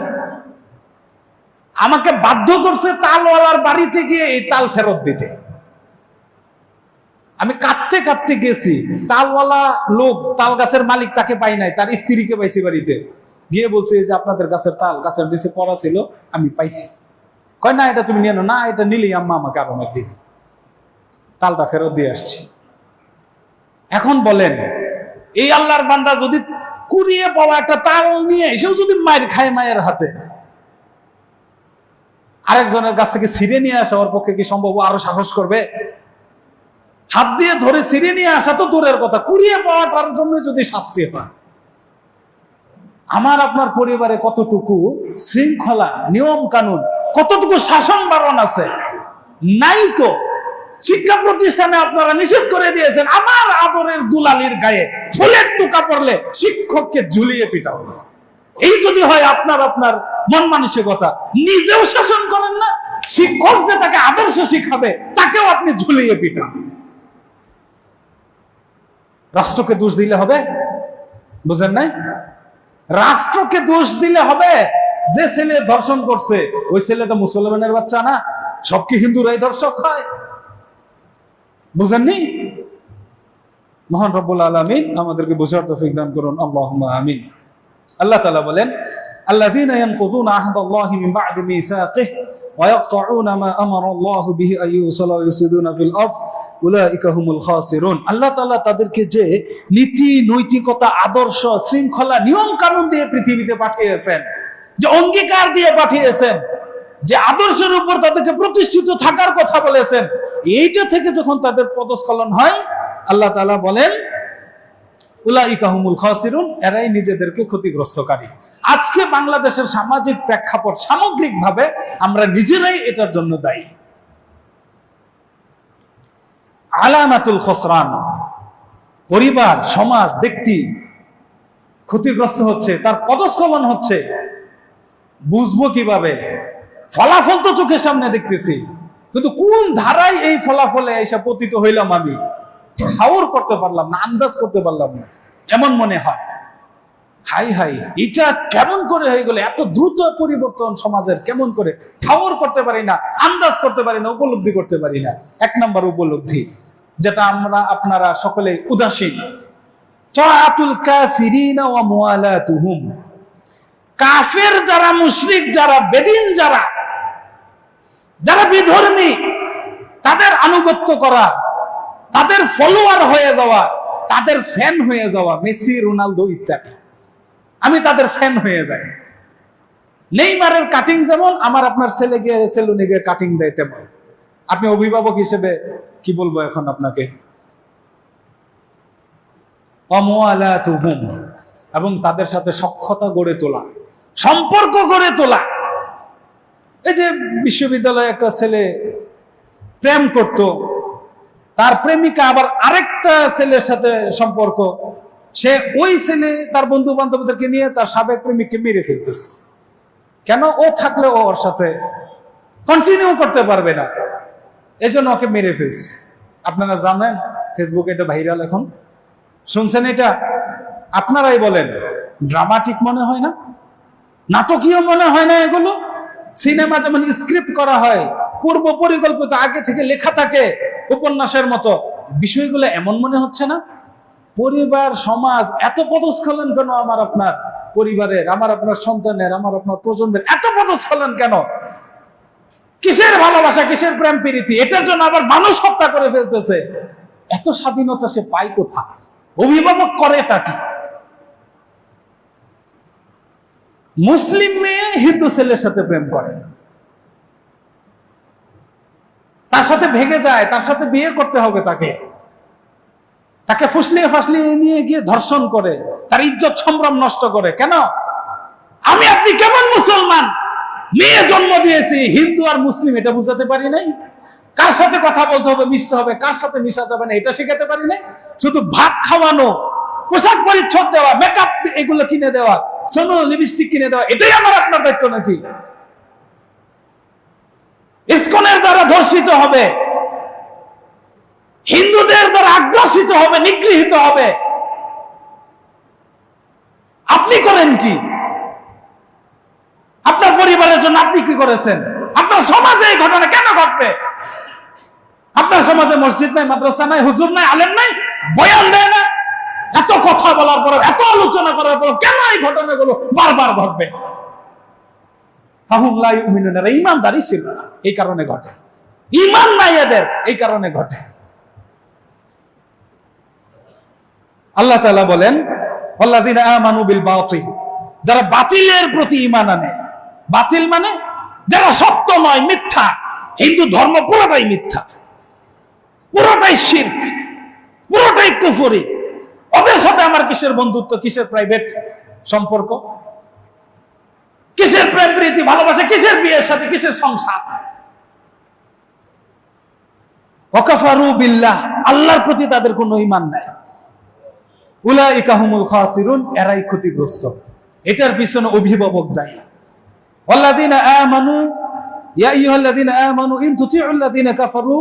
Speaker 1: আমাকে বাধ্য করছে তালওয়ালার বাড়িতে গিয়ে এই তাল ফেরত দিতে। আমি কাঁদতে কাঁদতে গেছি, তালওয়ালা লোক, তাল গাছের মালিক তাকে পাই নাই, তার স্ত্রীকে পাইছি বাড়িতে। গিয়ে বলছে যে আপনাদের গাছের তাল গাছের নিচে পড়া ছিল, আমি পাইছি। কয় না এটা তুমি নিয়ে না, এটা নিলেই আম্মা আমাকে আরো একদিন। তালটা ফেরত দিয়ে আসছি। এখন বলেন, এই আল্লাহর বান্দা যদি কুড়িয়ে পাওয়া একটা তাল নিয়ে এসেও যদি মায়ের খায়, মায়ের হাতে, আরেকজনের কাছ থেকে ছিঁড়ে নিয়ে আসা ওর পক্ষে কি সম্ভব? আরো সাহস করবে? হাত দিয়ে ধরে ছিঁড়ে নিয়ে আসা তো দূরের কথা, কুড়িয়ে পাওয়াটার জন্য যদি শাস্তি হয়। আমার আপনার পরিবারে কতটুকু শৃঙ্খলা, নিয়ম কানুন, কতটুকু শাসন বারণ আছে? নাই তো। শিক্ষা প্রতিষ্ঠানে আপনারা নিষেধ করে দিয়েছেন, আমার আদরের দুলালির গায়ে ফুলের টুকা পড়লে শিক্ষককে ঝুলিয়ে পিটাও। এই যদি হয় আপনার মন মানসিকতা, নিজেও শাসন করেন না, শিক্ষক যে তাকে আদর্শ শিখাবে তাকেও আপনি ঝুলিয়ে পিটান। রাষ্ট্রকে দোষ দিলে হবে? বুঝেন নাই? রাষ্ট্রকে দোষ দিলে হবে? যে ছেলে ধর্ষণ করছে ওই ছেলেটা মুসলমানের বাচ্চা না? সব কি হিন্দুরাই ধর্ষক হয়? বুঝেননি? মহান রব্বুল আলামিন আমাদেরকে বুঝার তৌফিক দান করুন, আল্লাহুম্মা আমিন। আল্লাহ তাআলা বলেন, আল্লাযীনা ইয়ানকুযুনা আহদাল্লাহি মিন বা'দি মিসাকিহি ওয়া ইয়াকতাউনা মা আমারাল্লাহু বিহি আন ইউসালা ওয়া ইউফসিদুনা ফিল আরদ উলাইকা হুমুল খাসিরুন। আল্লাহ তাআলা তাদেরকে যে নীতি নৈতিকতা আদর্শ শৃঙ্খলা নিয়ম কানুন দিয়ে পৃথিবীতে পাঠিয়েছেন, যে অঙ্গীকার দিয়ে পাঠিয়েছেন, যে আদর্শের উপর তাদেরকে প্রতিষ্ঠিত থাকার কথা বলেছেন, এইটা থেকে যখন তাদের পদস্খলন হয়, আল্লাহ তাআলা বলেন উলাইকা হুমুল খাসিরুন, এরাই নিজেদেরকে ক্ষতিগ্রস্তকারী। আজকে বাংলাদেশের সামাজিক প্রেক্ষাপট সামগ্রিকভাবে আমরা নিজেরাই এটার জন্য দায়ী। আলামাতুল খসরান, পরিবার, সমাজ, ব্যক্তি ক্ষতিগ্রস্ত হচ্ছে, তার পদস্খলন হচ্ছে। বুঝবো কিভাবে? ফলাফল তো চোখের সামনে দেখতেছি, কিন্তু কোন ধারায় এই ফলাফলে এসে পতিত হইলাম আমি ঠাউর করতে পারলাম না, আন্দাজ করতে পারলাম না। এমন মনে হয় হাই হাই, এটা কেমন করে হয়ে গেল, এত দ্রুত পরিবর্তন সমাজের, কেমন করে ঠাউর করতে পারি না, আন্দাজ করতে পারি না, উপলব্ধি করতে পারি না। এক নম্বর উপলব্ধি, যেটা আপনারা সকলে উদাসীন, তাআতুল কাফিরিনা ওয়া মুওয়ালাতুহুম। কাফের যারা, মুশরিক যারা, বেদিন যারা, যারা বিধর্মী, তাদের আনুগত্য করা, তাদের ফলোয়ার হয়ে যাওয়া, তাদের ফ্যান হয়ে যাওয়া, মেসি, রোনালদো ইত্যাদি, আমি তাদের ফ্যান হয়ে যাই। নেইমারের কাটিং যেমন আমার আপনার ছেলে গিয়ে সেলুনে গিয়ে কাটিং দেয়, তেমন আপনি অভিভাবক হিসেবে কি বলবো এখন আপনাকে, অমওয়ালাতুহুম, এবং তাদের সাথে সখ্যতা গড়ে তোলা, সম্পর্ক গড়ে তোলা। এই যে বিশ্ববিদ্যালয়ে একটা ছেলে প্রেম করত, তার প্রেমিকা আবার আরেকটা ছেলের সাথে সম্পর্ক, সে ওই ছেলে তার বন্ধু বান্ধবদেরকে নিয়ে তার সাবেক প্রেমিককে মেরে ফেলতেছে। কেন? ও থাকলে ও ওর সাথে কন্টিনিউ করতে পারবে না, এজন্য ওকে মেরে ফেলছে। আপনারা জানেন, ফেসবুকে এটা ভাইরাল, এখন শুনছেন এটা? আপনারাই বলেন, ড্রামাটিক মনে হয় না? নাটকীয় মনে হয় না? এগুলো সিনেমা যেমন স্ক্রিপ্ট করা হয়, পূর্ব পরিকল্পিত, আগে থেকে লেখা থাকে উপন্যাসের মতো, বিষয়গুলো এমন মনে হচ্ছে না? পরিবার, সমাজ এত পদস্খলন কেন? আমার আপনার পরিবারের, আমার আপনার সন্তানের, আমার আপনার প্রজন্মের এত পদস্খলন কেন? কিসের ভালোবাসা, কিসের প্রেম প্রীতি? এটার জন্য আবার মানুষ হত্যা করে ফেলতেছে। এত স্বাধীনতা সে পায় কোথায়? অভিভাবক করে এটা কি? মুসলিম মেয়ে হিন্দু ছেলের সাথে প্রেম করে, তার সাথে ভেগে যায়, তার সাথে বিয়ে করতে হবে তাকে ফুসলিয়ে ফাসলিয়ে নিয়ে গিয়ে ধর্ষণ করে, তার ইজ্জত সম্ভ্রম নষ্ট করে। কেন? আমি আপনি কেমন মুসলমান, মেয়ে জন্ম দিয়েছি, হিন্দু আর মুসলিম এটা বুঝাতে পারি নাই? কার সাথে কথা বলতে হবে, মিশতে হবে, কার সাথে মিশা যাবে না, এটা শিখাতে পারি নাই? শুধু ভাত খাওয়ানো, পোশাক পরিচ্ছদ দেওয়া, মেকআপ এগুলো কিনে দেওয়া, সোনো লিপস্টিক কিনে দেওয়া, এটাই আমার আপনার দায়িত্ব নাকি? ইসকনের দ্বারা ধর্ষিত হবে, হিন্দুদের দ্বারা আগ্রাসিত হবে, নিগৃহীত হবে, আপনি করেন কি? আপনার পরিবারের জন্য আপনি কি করেছেন? আপনার সমাজে এই ঘটনা কেন ঘটবে? আপনার সমাজে মসজিদ নাই, মাদ্রাসা নাই, হুজুর নাই, আলেম নাই, বয়ান দেয় না? এত কথা বলার পর, এত আলোচনা করার পর কেন এই ঘটনাগুলো বারবার ঘটবে? ফাহুম লা ইউমিনুন, এরা ঈমানদারই ছিল না, এই কারণে ঘটে। ঈমান নাই এদের, এই কারণে ঘটে। আল্লাহ তাআলা বলেন, ওয়াল্লাযিনা আমানু বিল বাতিল, যারা বাতিলের প্রতি ঈমান আনে। বাতিল মানে যারা সত্য নয়, মিথ্যা। হিন্দু ধর্ম পুরোটাই মিথ্যা, পুরোটাই শিরক, পুরোটাই কুফরি। ওদের সাথে আমার কিসের বন্ধুত্ব, কিসের প্রাইভেট সম্পর্ক, কিসের প্রেম প্রীতি ভালোবাসা, কিসের বিয়ের সাথে, কিসের সংসার? ওয়াকাফারু বিল্লাহ, আল্লাহর প্রতি তাদের কোনো ঈমান নাই। উলাইকা হুমুল খাসিরুন, এরাই ক্ষতিগ্রস্ত। এটার পিছনে অভিভাবক দায়ী। ওয়াল্লাযীনা আমানু ইয়া আইয়ুহাল্লাযীনা আমানু ইন তুতিউল্লাযীনা কাফারু,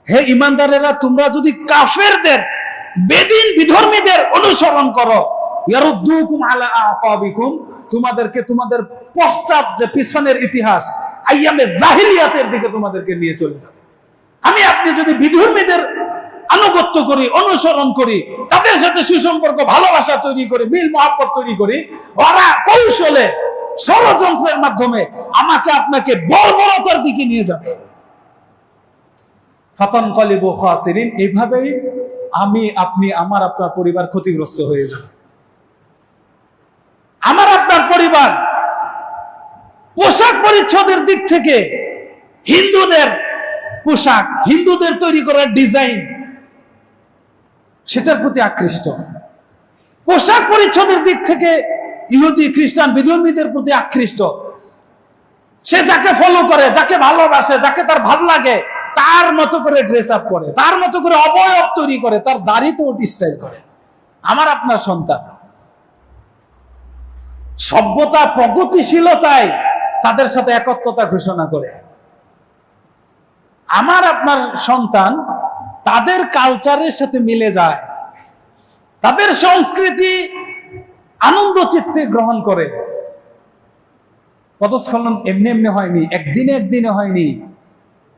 Speaker 1: হে ঈমানদারেরা তোমরা যদি কাফেরদের বেদিন বিধর্মীদের অনুসরণ করো, ইয়ারুদ্দুকুম আলা আকাবিকুম, তোমাদেরকে তোমাদের পশ্চাৎ যে পিছনের ইতিহাস আইয়ামে জাহিলিয়াতের দিকে তোমাদেরকে নিয়ে চলে যাবে। আমি আপনি যদি বিধর্মীদের আনুগত্য করি, অনুসরণ করি, তাদের সাথে সুসম্পর্ক ভালোবাসা তৈরি করি, মিল মহব্বত তৈরি করি, ওরা কৌশলে ষড়যন্ত্রের মাধ্যমে আমাকে আপনাকে বর্বরতার দিকে নিয়ে যাবে। ফাতানকালিবু খাসিরিন, এইভাবেই আমি আপনি আমার আপনার পরিবার ক্ষতিগ্রস্ত হয়ে যাবে। আমার আপনার পরিবার পোশাক পরিচ্ছদের দিক থেকে হিন্দুদের পোশাক, হিন্দুদের তৈরি করার ডিজাইন, সেটার প্রতি আকৃষ্ট। পোশাক পরিচ্ছদের দিক থেকে ইহুদি খ্রিস্টান বিধর্মীদের প্রতি আকৃষ্ট। সে যাকে ফলো করে, যাকে ভালোবাসে, যাকে তার ভাল লাগে, তার মতো করে ড্রেস আপ করে, তার মতো করে অবয়ব তৈরি করে, তার দাড়িতেও স্টাইল করে। আমার আপনার সন্তান সভ্যতা প্রগতিশীলতায় তাদের সাথে একত্বতা ঘোষণা করে। আমার আপনার সন্তান তাদের কালচারের সাথে মিলে যায়, তাদের সংস্কৃতি আনন্দ চিত্তে গ্রহণ করে। পদস্খলন এমনি এমনি হয়নি, একদিনে হয়নি,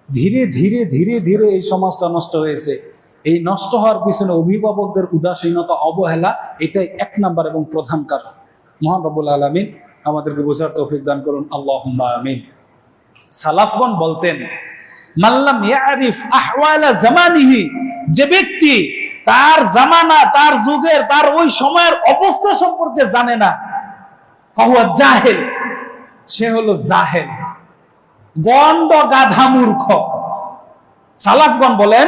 Speaker 1: ধীরে ধীরে ধীরে ধীরে এই সমাজটা নষ্ট হয়েছে। এই নষ্ট হওয়ার পিছনে অভিভাবকদের উদাসীনতা, অবহেলা, এটাই এক নাম্বার এবং প্রধান কারণ। মহান রব্বুল আলামিন আমাদেরকে বোঝার তৌফিক দান করুন, আল্লাহুম্মা আমিন। সালাফগণ বলতেন, মাল্লাম ইয়ারিফ আহওয়ালা জামানিহি, যে ব্যক্তি তার জামানা, তার যুগের, তার ওই সময়ের অবস্থা সম্পর্কে জানে না, ফাহুয়া জাহেল, সে হলো জাহেল, গন্ড গাধা মূর্খ। সালাফগণ বলেন,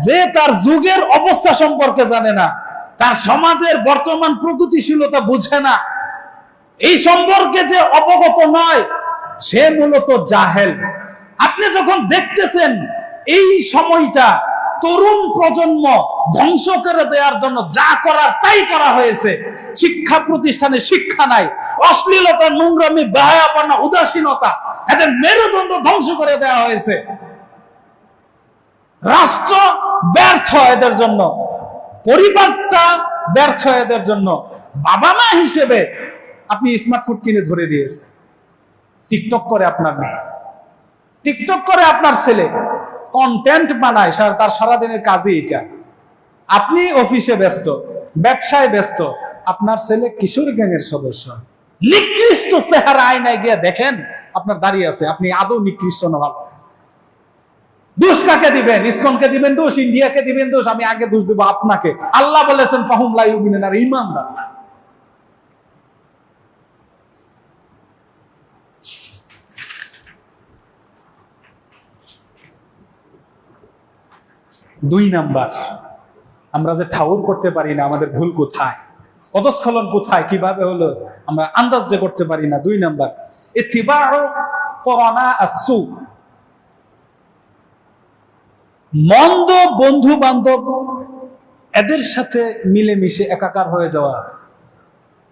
Speaker 1: যে তার যুগের অবস্থা সম্পর্কে জানে না, তার সমাজের বর্তমান প্রগতিশীলতা বুঝে না, এই সম্পর্কে যে অবগত নয়, সে মূলত জাহেল। আপনি যখন দেখতেছেন এই সময়টা তরুণ প্রজন্ম ধ্বংস করে দেওয়ার জন্য যা করার তাই করা হয়েছে, শিক্ষা প্রতিষ্ঠানে শিক্ষা নাই, অশ্লীলতা, নোংরামি, বেহায়াপনা, উদাসীনতা, এদের মেরুদণ্ড ধ্বংস করে দেওয়া হয়েছে। রাষ্ট্র ব্যর্থ এদের জন্য, পরিবারটা ব্যর্থ এদের জন্য। বাবা মা হিসেবে আপনি স্মার্টফোন কিনে ধরে দিয়েছে, টিকটক করে আপনার মেয়ে, টিকটক করে আপনার ছেলে, কন্টেন্ট বানায়, তার সারাদিনের কাজই এটা। আপনি অফিসে ব্যস্ত, ব্যবসায় ব্যস্ত, আপনার ছেলে কিশোর গ্যাংয়ের সদস্য। নিকৃষ্ট চেহারা আয়নায় গিয়ে দেখেন আপনার দাঁড়িয়ে আছে, আপনি আদৌ নিকৃষ্ট না ভালো। দোষ কাকে দিবেন? ইসকনকে দিবেন দোষ, ইন্ডিয়াকে দিবেন দোষ? আমি আগে দোষ দিব আপনাকে। আল্লাহ বলেছেন ফাহুম লা ইউমিনুন, আর ঈমানদার না। দুই নাম্বার, আমরা যে ঠাউর করতে পারি না আমাদের ভুল কোথায়, পদস্খলন কোথায়, কিভাবে হলো, আমরা আন্দাজ যে করতে পারি না। দুই নাম্বার, ইত্তিবাউ কুরানা আসসু, মন্দ বন্ধু বান্ধব এদের সাথে মিলেমিশে একাকার হয়ে যাওয়া।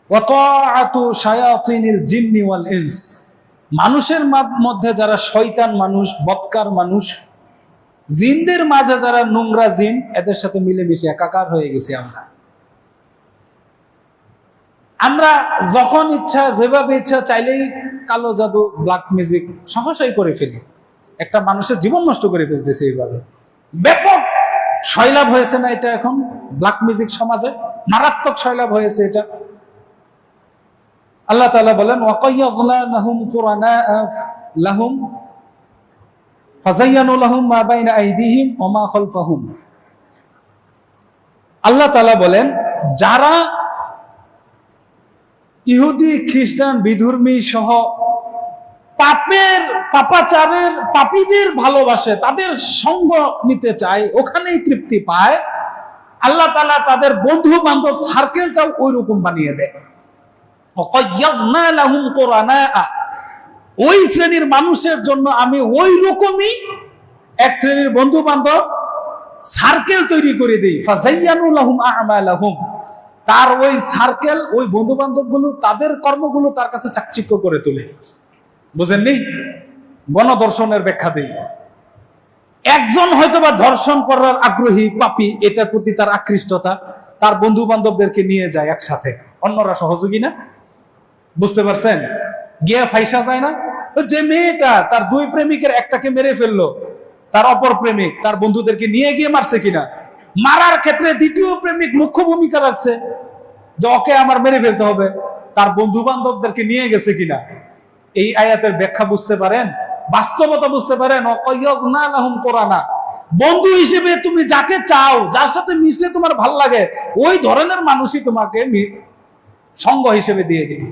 Speaker 1: ওয়া তাআতু শায়াতিনিল জিন্নি ওয়াল ইনস, মানুষের মধ্যে যারা শয়তান মানুষ, বদকার মানুষ, জিনদের মাঝে যারা নোংরা জিন, এদের সাথে মিলেমিশে একাকার হয়ে গেছি আমরা যখন ইচ্ছা, যেভাবে ইচ্ছা, চাইলেই কালো জাদু, ব্ল্যাক ম্যাজিক সহসাই করে ফেলি। একটা মানুষের জীবন নষ্ট করে ফেলতেছে এইভাবে। ব্যাপক সয়লাভ হয়েছে না এটা? এখন ব্ল্যাক ম্যাজিক সমাজে মারাত্মক সয়লাভ হয়েছে এটা। আল্লাহ তাআলা বলেন, ওয়াকাইয়াযনা লাহুম কুরানা লাহুম ফাযায়্যানু লাহুম মা বাইনা আইদিহিম ওয়া মা খালফাহুম। আল্লাহ তাআলা বলেন, যারা ইহুদি খ্রিস্টান বিধর্মী সহ পাপাচারের পাপীদের ভালোবাসে, তাদের সঙ্গ নিতে চায়, ওখানেই তৃপ্তি পায়, আল্লাহ তাআলা তাদের বন্ধু বান্ধব সার্কেলটাও ওই রকম বানিয়ে দেয়। ওয়াকাইয়াযনা লাহুম কুরানা, ওই শ্রেণীর মানুষের জন্য আমি ওই রকমই এক শ্রেণীর বন্ধু বান্ধব সার্কেল তৈরি করে দেই। ফাযায়্যানু লাহুম আ'মালাহুম, তার ওই সার্কেল, ওই বন্ধু বান্ধব গুলো, তাদের কর্মগুলো তার কাছে চাকচিক্য করে তোলে। বুঝেননি? গণধর্ষণের ব্যাখ্যা দেই। একজন হয়তোবা ধর্ষণ করার আগ্রহী পাপী, এটার প্রতি তার আকৃষ্টতা, তার বন্ধু বান্ধবদেরকে নিয়ে যায় একসাথে, অন্যরা সহযোগী না। বুঝতে পারছেন? গিয়ে ফাইসা যায় না? যে মেয়েটা তার দুই প্রেমিকের একটাকে মেরে ফেললো, তার অপর প্রেমিক তার বন্ধুদেরকে নিয়ে গিয়ে মারছে কিনা? মারার ক্ষেত্রে দ্বিতীয় প্রেমিক মুখ্য ভূমিকা রাখছে, যে ওকে আমার মেরে ফেলতে হবে, তার বন্ধু বান্ধবদেরকে নিয়ে গেছে কিনা? এই আয়াতের ব্যাখ্যা বুঝতে পারেন, বাস্তবতা বুঝতে পারেন? বন্ধু হিসেবে তুমি যাকে চাও, যার সাথে মিশলে তোমার ভাল লাগে, ওই ধরনের মানুষই তোমাকে সঙ্গ হিসেবে দিয়ে দিবে।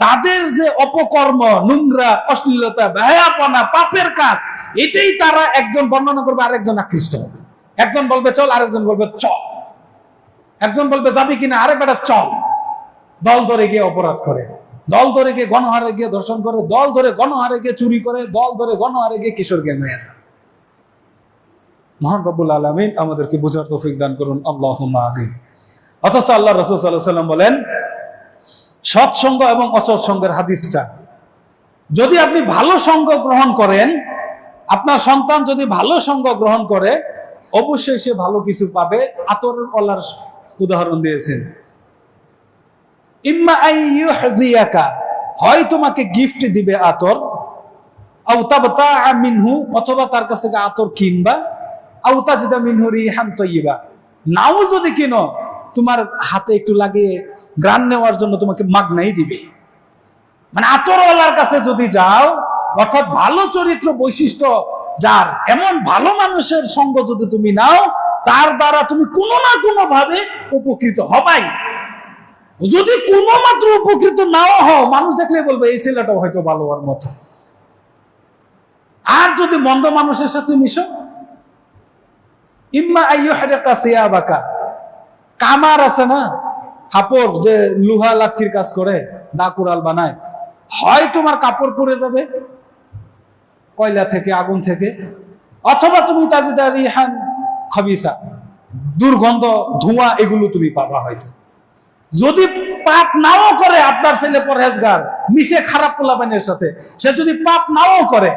Speaker 1: তাদের যে অপকর্ম, নোংরা, অশ্লীলতা, বেহায়াপনা, পাপের কাজ, এটাই তারা একজন বর্ণনা করবে, আরেকজন আকৃষ্ট হবে। একজন বলবে চল, আরেকজন বলবে চল। একজন বলবে যাবি কিনা, আরে বেটা চল। দল ধরে গিয়ে অপরাধ করে, দল ধরে গিয়ে গণহারে গিয়ে ধর্ষণ করে, দল ধরে গণহারে গিয়ে চুরি করে, দল ধরে গণহারে গিয়ে কিশোর গ্যাং হয়ে যায়। মহান রব্বুল আলামিন আমাদেরকে বুঝার তৌফিক দান করুন, আল্লাহুম্মা আমিন। অথচ আল্লাহ রাসূল সাল্লাল্লাহু আলাইহি ওয়াসাল্লাম বলেন, সৎসঙ্গ এবং অসৎ সঙ্গের হাদিসটা, যদি আপনি ভালো সঙ্গ গ্রহণ করেন, আপনার সন্তান যদি ভালো সঙ্গ গ্রহণ করে, অবশ্যই সে ভালো কিছু পাবে। আতরের ওলার উদাহরণ দিয়েছেন। ইম্মা আইয়ুহযিয়াকা, হয় তোমাকে গিফট দিবে আতর, আও তাবতাআ মিনহু, অথবা তার কাছে আতর কিনবা, আও তাজিদা মিনহু রিহান তাইয়্যিবা, নাও যদি কিনো, তোমার হাতে একটু লাগিয়ে গ্রান নেওয়ার জন্য তোমাকে মাগনাই দিবে। মানে আতরওয়ালার কাছে যদি যাও, অর্থাৎ ভালো চরিত্র বৈশিষ্ট্য যার, এমন ভালো মানুষের সঙ্গ যদি তুমি নাও, তার দ্বারা তুমি কোনো না কোনো ভাবে উপকৃত হবাই। যদি কোনো মাত্র উপকৃত নাও হও, মানুষ দেখলে বলবে এই ছেলেটাও হয়তো ভালো হওয়ার মতো। আর যদি মন্দ মানুষের সাথে মিশো, ইম্মা আইয়ুহরিকা সিয়াবাকা, কামার আছে না, কাপড় যে লোহা লাঠির কাজ করে, দা কুড়াল বানায়, হয় তোমার কাপড় পুড়ে যাবে কয়লা থেকে, আগুন থেকে, অথবা তুমি তাজিদা রিহান খাবিসা, দুর্গন্ধ, ধোঁয়া, এগুলো তুমি পাবা হয়তো। যদি পাপ নাও করে, আপনার ছেলে পরহেজগার, মিশে খারাপ পোলাপানের সাথে, সে যদি পাপ নাও করে,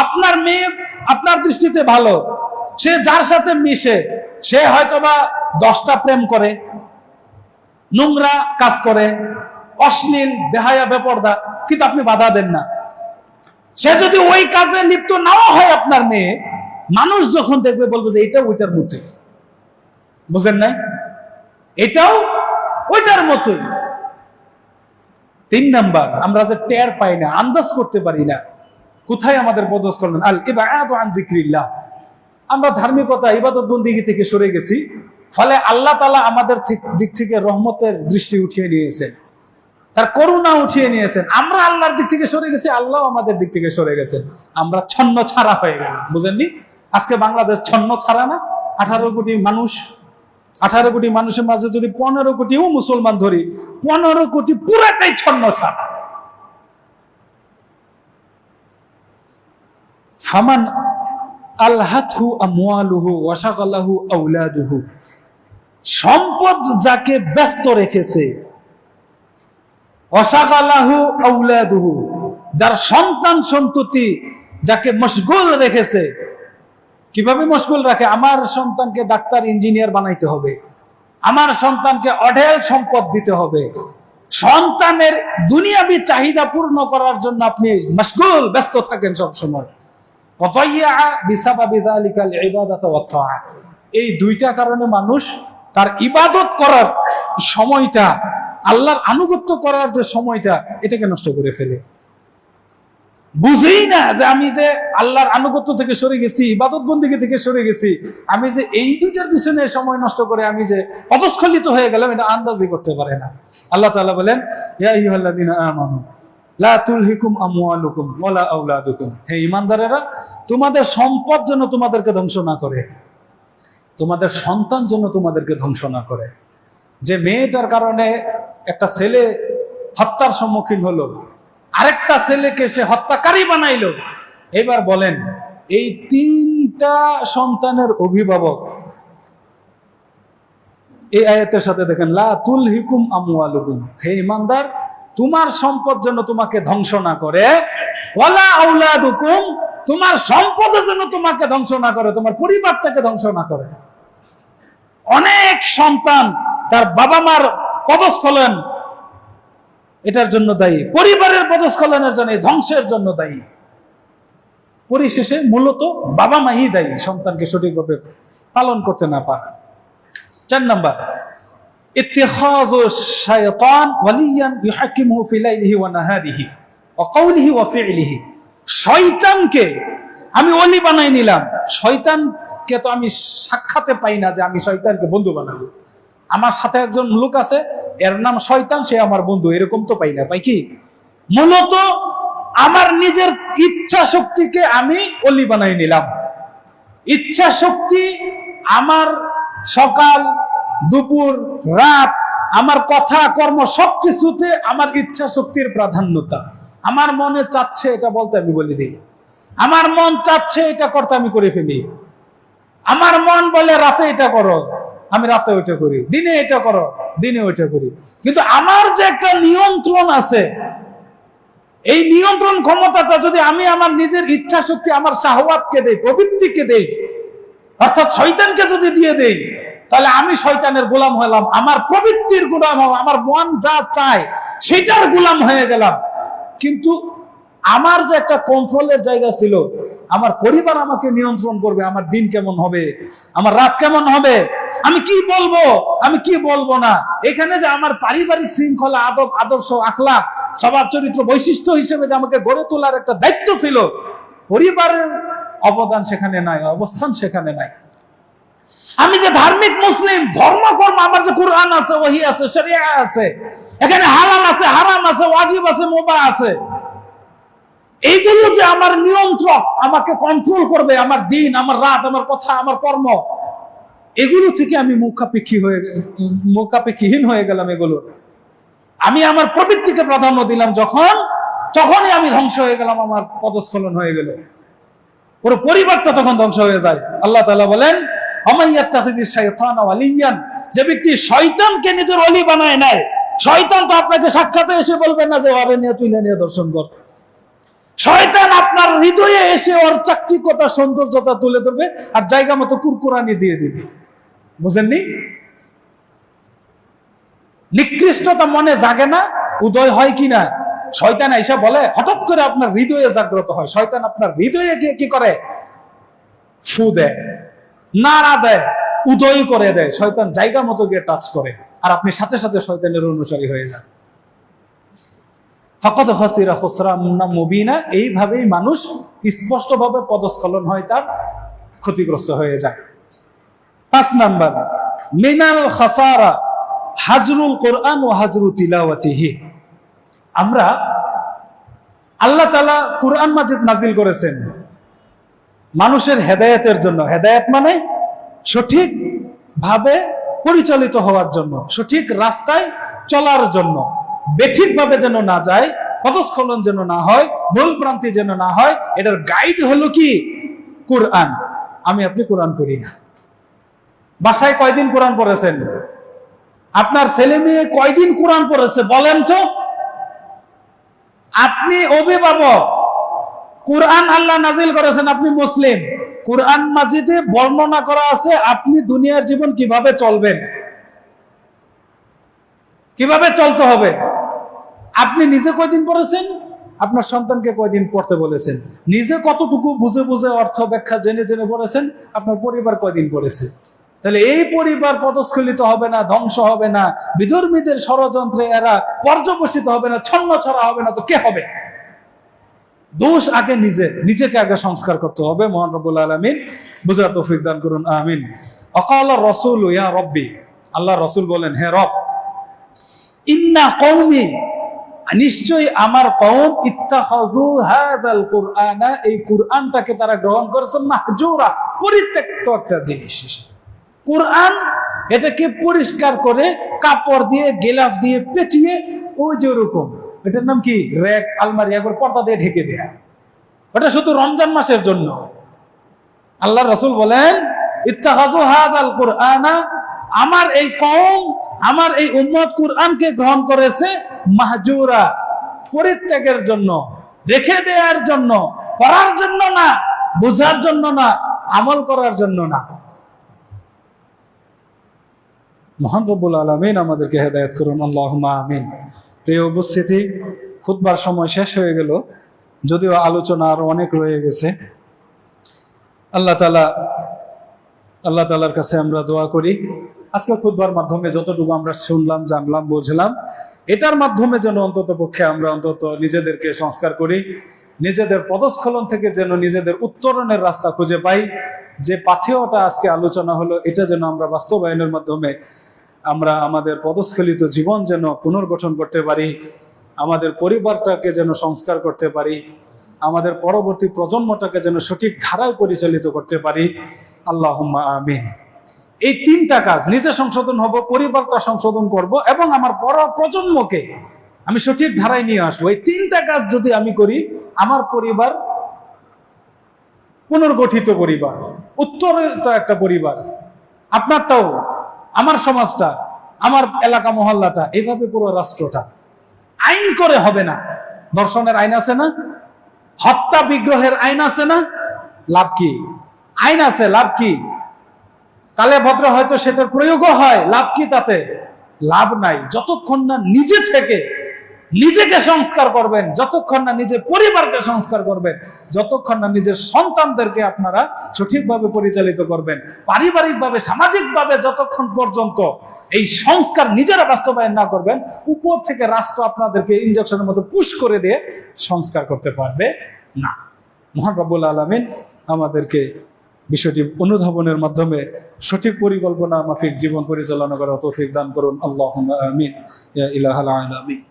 Speaker 1: আপনার মেয়ে আপনার দৃষ্টিতে ভালো, সে যার সাথে মিশে, সে হয়তোবা 10টা প্রেম করে, নোংরা কাজ করে, অশ্লীল, বেহায়া, বেপরদা, কিন্তু আপনি বাধা দেন না। সে যদি ওই কাজে লিপ্ত নাও হয় আপনার মেয়ে, মানুষ যখন দেখবে বলবে যে এটাও ওইটার মতোই। বুঝেন নাই? এটাও ওইটার মতোই। 3 নাম্বার, আমরা যে টের পাই না, আন্দাজ করতে পারি না, কোথায় আমাদের বদস্কলন, আল ইবআদু আন যিকরিল্লাহ। আমরা ধার্মিকতা, ইবাদত বন্দেগী থেকে সরে গেছি, ফলে আল্লাহ তাআলা আমাদের দিক থেকে রহমতের দৃষ্টি উঠিয়ে নিয়েছেন, তার করুণা উঠিয়ে নিয়েছেন। আমরা আল্লাহর দিক থেকে সরে গেছি, আল্লাহ আমাদের দিক থেকে সরে গেছেন। আমরা ছন্ন ছাড়া হয়ে গেলাম। বুঝেননি? আজকে বাংলাদেশ ছন্ন ছাড়া না। 18 কোটি মানুষ, 18 কোটি মানুষের মাঝে যদি 15 কোটিও মুসলমান ধরি, 15 কোটি পুরাটাই ছন্ন ছাড়া। ফামান আলহাতহু আমওয়ালুহু ওয়া শাগালাহু আওলাদুহু, সম্পদ যাকে ব্যস্ত রেখেছে, ওয়াশাগালাহু আওলাদুহু, যার সন্তান সন্ততি যাকে মশগুল রেখেছে। কিভাবে মশগুল রাখে? আমার সন্তানকে ডাক্তার, ইঞ্জিনিয়ার বানাইতে হবে, আমার সন্তানকে অঢেল সম্পদ দিতে হবে, সন্তানের দুনিয়াবী চাহিদা পূর্ণ করার জন্য আপনি মশগুল, ব্যস্ত থাকেন সব সময়। এই 2টা কারণে মানুষ তার ইবাদত করার সময়টা, আল্লাহর আনুগত্য করার যে সময়টা, এটাকে নষ্ট করে ফেলে। বুঝেই না যে আমি যে আল্লাহর আনুগত্য থেকে সরে গেছি, ইবাদত বন্দেগী থেকে সরে গেছি, আমি যে এই 2টার পিছনে সময় নষ্ট করে আমি যে পদস্খলিত হয়ে গেলাম, এটা আন্দাজই করতে পারে না। আল্লাহ তাআলা বলেন, ইয়া আইয়ুহাল্লাযীনা আমানু লা তুলহিকুম আমওয়ালুকুম ওয়ালা আওলাদুকুম, হে ঈমানদারেরা, তোমাদের সম্পদ যেন তোমাদেরকে ধ্বংস না করে, তোমাদের সন্তান যেন তোমাদেরকে ধ্বংস না করে। যে মেয়েটার কারণে একটা ছেলে হত্যার সম্মুখীন হলো, আরেকটা ছেলেকে সে হত্যাকারী বানাইলো, এবার বলেন এই 3টা সন্তানের অভিভাবক এই আয়াতের সাথে দেখেন লা তুলহিকুম আমওয়ালুকুম, হে ঈমানদার তোমার সম্পদ যেন তোমাকে ধ্বংস না করে, ওয়ালা আওলাদুকুম, তোমার সম্পদ যেন তোমাকে ধ্বংস না করে, তোমার পরিবারটাকে ধ্বংস না করে। অনেক সন্তান তার বাবা মার পদস্খলন এটার জন্য দায়ী, পরিবারের পদস্খলনের জন্য, ধ্বংসের জন্য দায়ী। পরিশেষে মূলত বাবা মাই দায়ী সন্তানকে সঠিকভাবে পালন করতে না পারা। 4 নাম্বার, ইত্তিখাযু শাইতান ওয়ালিয়ান ইউহাকিমুহু ফি লাইলিহি ওয়া নাহারিহি ওয়া কওলিহি ওয়া ফি'লিহি। শয়তানকে আমি ওলি বানাই নিলাম। শয়তানকে তো আমি সাক্ষাতে পাই না যে আমি শয়তানকে বন্ধু বানাবো। আমার সাথে একজন লোক আছে, এর নাম শয়তান, সে আমার বন্ধু, এরকম তো পাই না। পাই কি? মূলত আমার নিজের ইচ্ছা শক্তিকে আমি ওলি বানাই নিলাম। ইচ্ছা শক্তি আমার সকাল দুপুর রাত, আমার কথা কর্ম সবকিছুতে আমার ইচ্ছা শক্তির প্রাধান্যতা। আমার মনে চাচ্ছে এটা বলতে আমি বলে দিই, আমার মন চাচ্ছে এটা করতে আমি করে ফেলি। আমার মন বলে রাতে এটা করো, আমি রাতে ওইটা করি, দিনে এটা করো, দিনে ওইটা করি। কিন্তু আমার যে একটা নিয়ন্ত্রণ আছে, এই নিয়ন্ত্রণ ক্ষমতাটা যদি আমি আমার নিজের ইচ্ছা শক্তি, আমার শাহওয়াতকে দেই, প্রবৃত্তিকে দেই, অর্থাৎ শয়তানকে যদি দিয়ে দেই, তাহলে আমি শয়তানের গোলাম হলাম, আমার প্রবৃত্তির গোলাম হলাম, আমার মন যা চায় সেটার গোলাম হয়ে গেলাম। কিন্তু আমার যে একটা কন্ট্রোলের জায়গা ছিল, আমার পরিবার আমাকে নিয়ন্ত্রণ করবে, আমার দিন কেমন হবে, আমার রাত কেমন হবে, আমি কি বলবো, আমি কি বলবো না, এখানে যে আমার পারিবারিক শৃঙ্খলা, আদব, আদর্শ, আখলাক, স্বভাব চরিত্র, বৈশিষ্ট্য হিসেবে যে আমাকে গড়ে তোলার একটা দায়িত্ব ছিল, পরিবারের অবদান সেখানে নাই, অবস্থান সেখানে নাই। আমি যে ধার্মিক মুসলিম, ধর্মকর্ম, আমার যে কুরআন আছে, ওহী আছে, শরিয়া আছে, এখানে হালাল আছে, হারাম আছে, ওয়াজিব আছে, মুবাহ আছে, এইগুলো যে আমার নিয়ন্ত্রক, আমাকে কন্ট্রোল করবে, আমার দিন, আমার রাত, আমার কথা, আমার কর্ম, এগুলো থেকে আমি মুখাপেক্ষীহীন হয়ে গেলাম। এগুলো আমি আমার প্রবৃত্তিকে প্রাধান্য দিলাম তখনই আমি ধ্বংস হয়ে গেলাম, আমার পদস্খলন হয়ে গেল, পুরো পরিবারটা তখন ধ্বংস হয়ে যায়। আল্লাহ তাআলা বলেন, আমাইয়াত্তাখিযিশ শাইতানা ওয়ালিয়ান, যে ব্যক্তি শয়তানকে নিজের ওলি বানায় নেয়, শয়তান তো আপনাকে সাক্ষাতে এসে বলবেন না যে ওরে নিয়ে তুলে নিয়ে দর্শন কর। শয়তান আপনার হৃদয়ে এসে ওর চাকচিকতা, সৌন্দর্যতা তুলে ধরবে আর জায়গা মতো কুরকুরানি দিয়ে দিবে। বুঝেননি? নিকৃষ্টতা মনে জাগে না, উদয় হয় কিনা? শয়তান এসে বলে, হঠাৎ করে আপনার হৃদয়ে জাগ্রত হয়। শয়তান আপনার হৃদয়ে গিয়ে কি করে? ফু দেয়, নাড়া দেয়, উদয় করে দেয়। শয়তান জায়গা মতো গিয়ে টাচ করে, আর আপনি সাথে সাথে শয়তানের অনুসারী হয়ে যান। ফাকাদ খাসিরা খুসরানা মুবিনা, এইভাবেই মানুষ স্পষ্টভাবে পদস্খলন হয়, তার ক্ষতিগ্রস্ত হয়ে যায়। 5 নাম্বার, মিনাল খাসারা হাজরুল কোরআন ওয়া হাজরু তিলাওয়াতিহি। আমরা, আল্লাহ তাআলা কোরআন মাজিদ নাজিল করেছেন মানুষের হেদায়েতের জন্য। হেদায়েত মানে সঠিক ভাবে পরিচালিত হওয়ার জন্য, সঠিক রাস্তায় চলার জন্য, বেঠিক ভাবে যেন না যায়, পদস্খলন যেন না হয়, ভুল ভ্রান্তি যেন না হয়। এটার গাইড হলো কি? কোরআন। আমি আপনি কোরআন পড়ি না। বাসায় কয়দিন কোরআন পড়েছেন? আপনার ছেলে মেয়ে কয়দিন কোরআন পড়েছে বলেন তো? আপনি অভিভাবক, কোরআন আল্লাহ নাজিল করেছেন, আপনি মুসলিম, কোরআন মাজিদে বর্ণনা করা আছে আপনি দুনিয়ার জীবন কিভাবে চলবেন, কিভাবে চলতে হবে। আপনি নিজে কয়দিন পড়েছেন? আপনার সন্তানকে কয়দিন পড়তে বলেছেন? নিজে কতটুকু বুঝে বুঝে অর্থ ব্যাখ্যা জেনে জেনে পড়েছেন? আপনার পরিবার কয়দিন পড়েছে? তাহলে এই পরিবার পদস্খলিত হবে না, ধ্বংস হবে না, বিধর্মীদের ষড়যন্ত্রে এরা পর্যবসিত হবে না, ছন্ন ছড়া হবে না, তো কে হবে? দোষ আগে নিজেকে আগে সংস্কার করতে হবে। মহান রব্বুল আলামিন বুঝার তৌফিক দান করুন, আমিন। ওয়াকালা রাসূল ইয়া রাব্বি, আল্লাহ রাসূল বলেন, হে রব, ইন্না কওমি, নিশ্চয়ই আমার কওম, ইত্তাখাযু হাযাল কুরআনা, এই কুরআনটাকে তারা গ্রহণ করেছে মাহজুরা, পরিত্যক্ত একটা জিনিস। কুরআন এটাকে পরিষ্কার করে কাপড় দিয়ে, গিলাফ দিয়ে পেঁচিয়ে, ওই যে ওরকম, এটার নাম কি, র‍্যাক, আলমারি, একবার পর্দা দিয়ে ঢেকে দেয়া, ওটা শুধু রমজান মাসের জন্য। আল্লাহ রাসূল বলেন, ইত্তাখাযু হাযাল কুরআনা, আমার এই কওম, আমার এই উম্মত কুরআনকে গ্রহণ করেছে মাহজুরা, পরিত্যাগের জন্য, রেখে দেওয়ার জন্য, পড়ার জন্য না, বোঝার জন্য না, আমল করার জন্য না। মহান রব্বুল আলামিন আমাদেরকে হেদায়েত করুন, আল্লাহুম্মা আমিন। প্রিয় উপস্থিতি, খুতবার সময় শেষ হয়ে গেল, যদিও আলোচনা আরো অনেক রয়ে গেছে। আল্লাহ তাআলার কাছে আমরা দোয়া করি আজকের খুতবার মাধ্যমে যতটুকু আমরা শুনলাম, জানলাম, বুঝলাম, এটার মাধ্যমে যেন অন্তত পক্ষে আমরা অন্তত নিজেদেরকে সংস্কার করি, নিজেদের পদস্খলন থেকে যেন নিজেদের উত্তরণের রাস্তা খুঁজে পাই। যে পাথেয়টা আজকে আলোচনা হলো, এটা যেন আমরা বাস্তবায়নের মাধ্যমে আমরা আমাদের পদস্খলিত জীবন যেন পুনর্গঠন করতে পারি, আমাদের পরিবারটাকে যেন সংস্কার করতে পারি, আমাদের পরবর্তী প্রজন্মটাকে যেন সঠিক ধারায় পরিচালিত করতে পারি। আল্লাহুম্মা আমিন। এই তিনটা কাজ, নিজে সংশোধন হব, পরিবারটা সংশোধন করব, এবং আমার পর প্রজন্মকে আমি সঠিক ধারায় নিয়ে আসবো, এই তিনটা কাজ যদি আমি করি, আমার পরিবার পুনর্গঠিত পরিবার, উত্তরিত একটা পরিবার, আপনারটাও, আমার সমাজটা, আমার এলাকা মহল্লাটা, এইভাবে পুরো রাষ্ট্রটা। আইন করে হবে না। ধর্ষণের আইন আছে না? হত্যা বিগ্রহের আইন আছে না? লাভ কি? আইন আছে, লাভ কি? কালে ভদ্র হয়তো সেটার প্রয়োগও হয়, লাভ কি তাতে? লাভ নাই। যতক্ষণ না নিজে থেকে নিজেকে সংস্কার করবেন, যতক্ষণ না নিজের পরিবারকে সংস্কার করবেন, যতক্ষণ না নিজের সন্তানদেরকে আপনারা সঠিকভাবে পরিচালিত করবেন, পারিবারিকভাবে, সামাজিকভাবে যতক্ষণ পর্যন্ত এই সংস্কার নিজেরা বাস্তবায়ন না করবেন, উপর থেকে রাষ্ট্র আপনাদেরকে ইনজেকশনের মতো পুশ করে দিয়ে সংস্কার করতে পারবে না। মহান রব্বুল আলামিন আমাদেরকে বিষয়টি অনুধাবনের মাধ্যমে সঠিক পরিকল্পনা মাফিক জীবন পরিচালনা করার তৌফিক দান করুন। আল্লাহুম্মা আমিন ইয়া ইলাহাল আলামিন।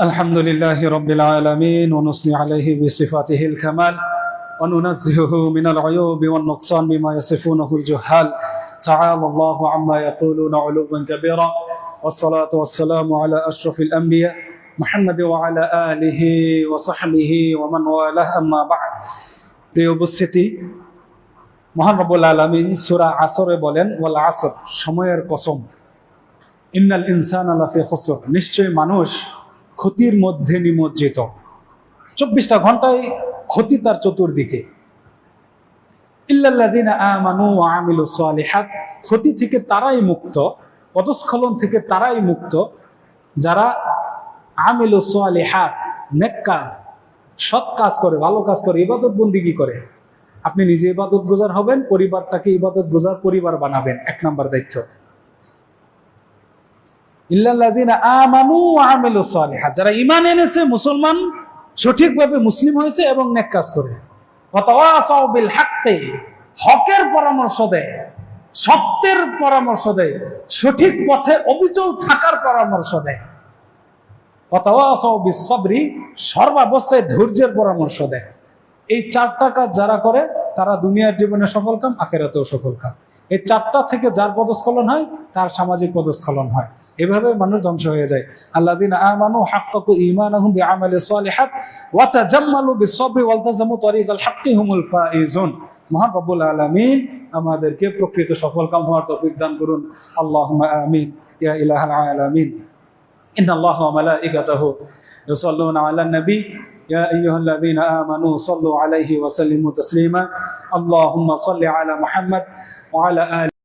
Speaker 1: আলহামদুলিল্লাহি রাব্বিল আলামিন ওয়া নুসনি আলাইহি বিসিফাতিহিল কামাল ওয়া নুনাজ্জিহুহু মিনাল উয়ুবি ওয়ান নুকসান বিমা ইয়াসিফুনাহুল জুহাল। تعالى الله عما يقولون علوا كبيرا والصلاة والسلام على أشرف الأنبياء محمد وعلى آله وصحبه ومن والاه أما بعد। প্রিয় উপস্থিতি, মহান রব্বুল আলামিন সূরা আসরে বলেন, ওয়াল আসর, সময়ের কসম, ইন্নাল ইনসানা লাফি খুসর, নিশ্চয় মানুষ ক্ষতির মধ্যে নিমজ্জিত। 24টা ঘন্টায় ক্ষতি তার চতুর্দিকে। ইল্লাল্লাযীনা আমানু ওয়া আমিলুস সালিহাত, ক্ষতি থেকে তারাই মুক্ত, পদস্খলন থেকে তারাই মুক্ত যারা আমিলুস সালিহাত, নেককার, সৎ কাজ করে, ভালো কাজ করে, ইবাদত বন্দেগী করে। আপনি নিজে ইবাদত গুজার হবেন, পরিবারটাকে ইবাদত গুজার পরিবার বানাবেন, 1 নম্বর দায়িত্ব। ইল্লাল্লাযীনা আমানু ওয়া আমিলুস সালিহাত, যারা ঈমান এনেছে, মুসলমান, সঠিকভাবে মুসলিম হয়েছে এবং নেক কাজ করে। ওয়া তাওয়াসাউ বিল হাক্কি, হকের পরামর্শ দেয়, সত্যের পরামর্শ দেয়, সঠিক পথে অবিচল থাকার পরামর্শ দেয়। ওয়া তাওয়াসাউ বিস সাবরি, সর্বাবস্থায় ধৈর্যের পরামর্শ দেয়। এই 4টা কাজ যারা করে তারা দুনিয়ার জীবনে সফল কাম, আখিরাতেও সফল কাম। এই 4টা থেকে যার পদস্খলন হয় তার সামাজিক পদস্খলন হয়। এভাবে মানুষ ধ্বংস হয়ে যায়। আল্লাযীনা আমানু হাক্কাকু ঈমানাহুম বিআমালিস সালিহাত ওয়া তাজাম্মালু বিস-সাবরি ওয়ালতাযামু তারিকাল হাক্কি হুমুল ফাইজুন। মহান রব্বুল আলামিন আমাদেরকে প্রকৃত সফল কাম হওয়ার তৌফিক দান করুন। আল্লাহুম্মা আমিন ইয়া ইলাহাল আলামিন। ইন্নাল্লাহা ওয়া মালাইকাতাহু ইউসাল্লুনা আলান নবী يا أيها الذين آمنوا صلوا عليه وسلموا تسليما اللهم صل على محمد وعلى آله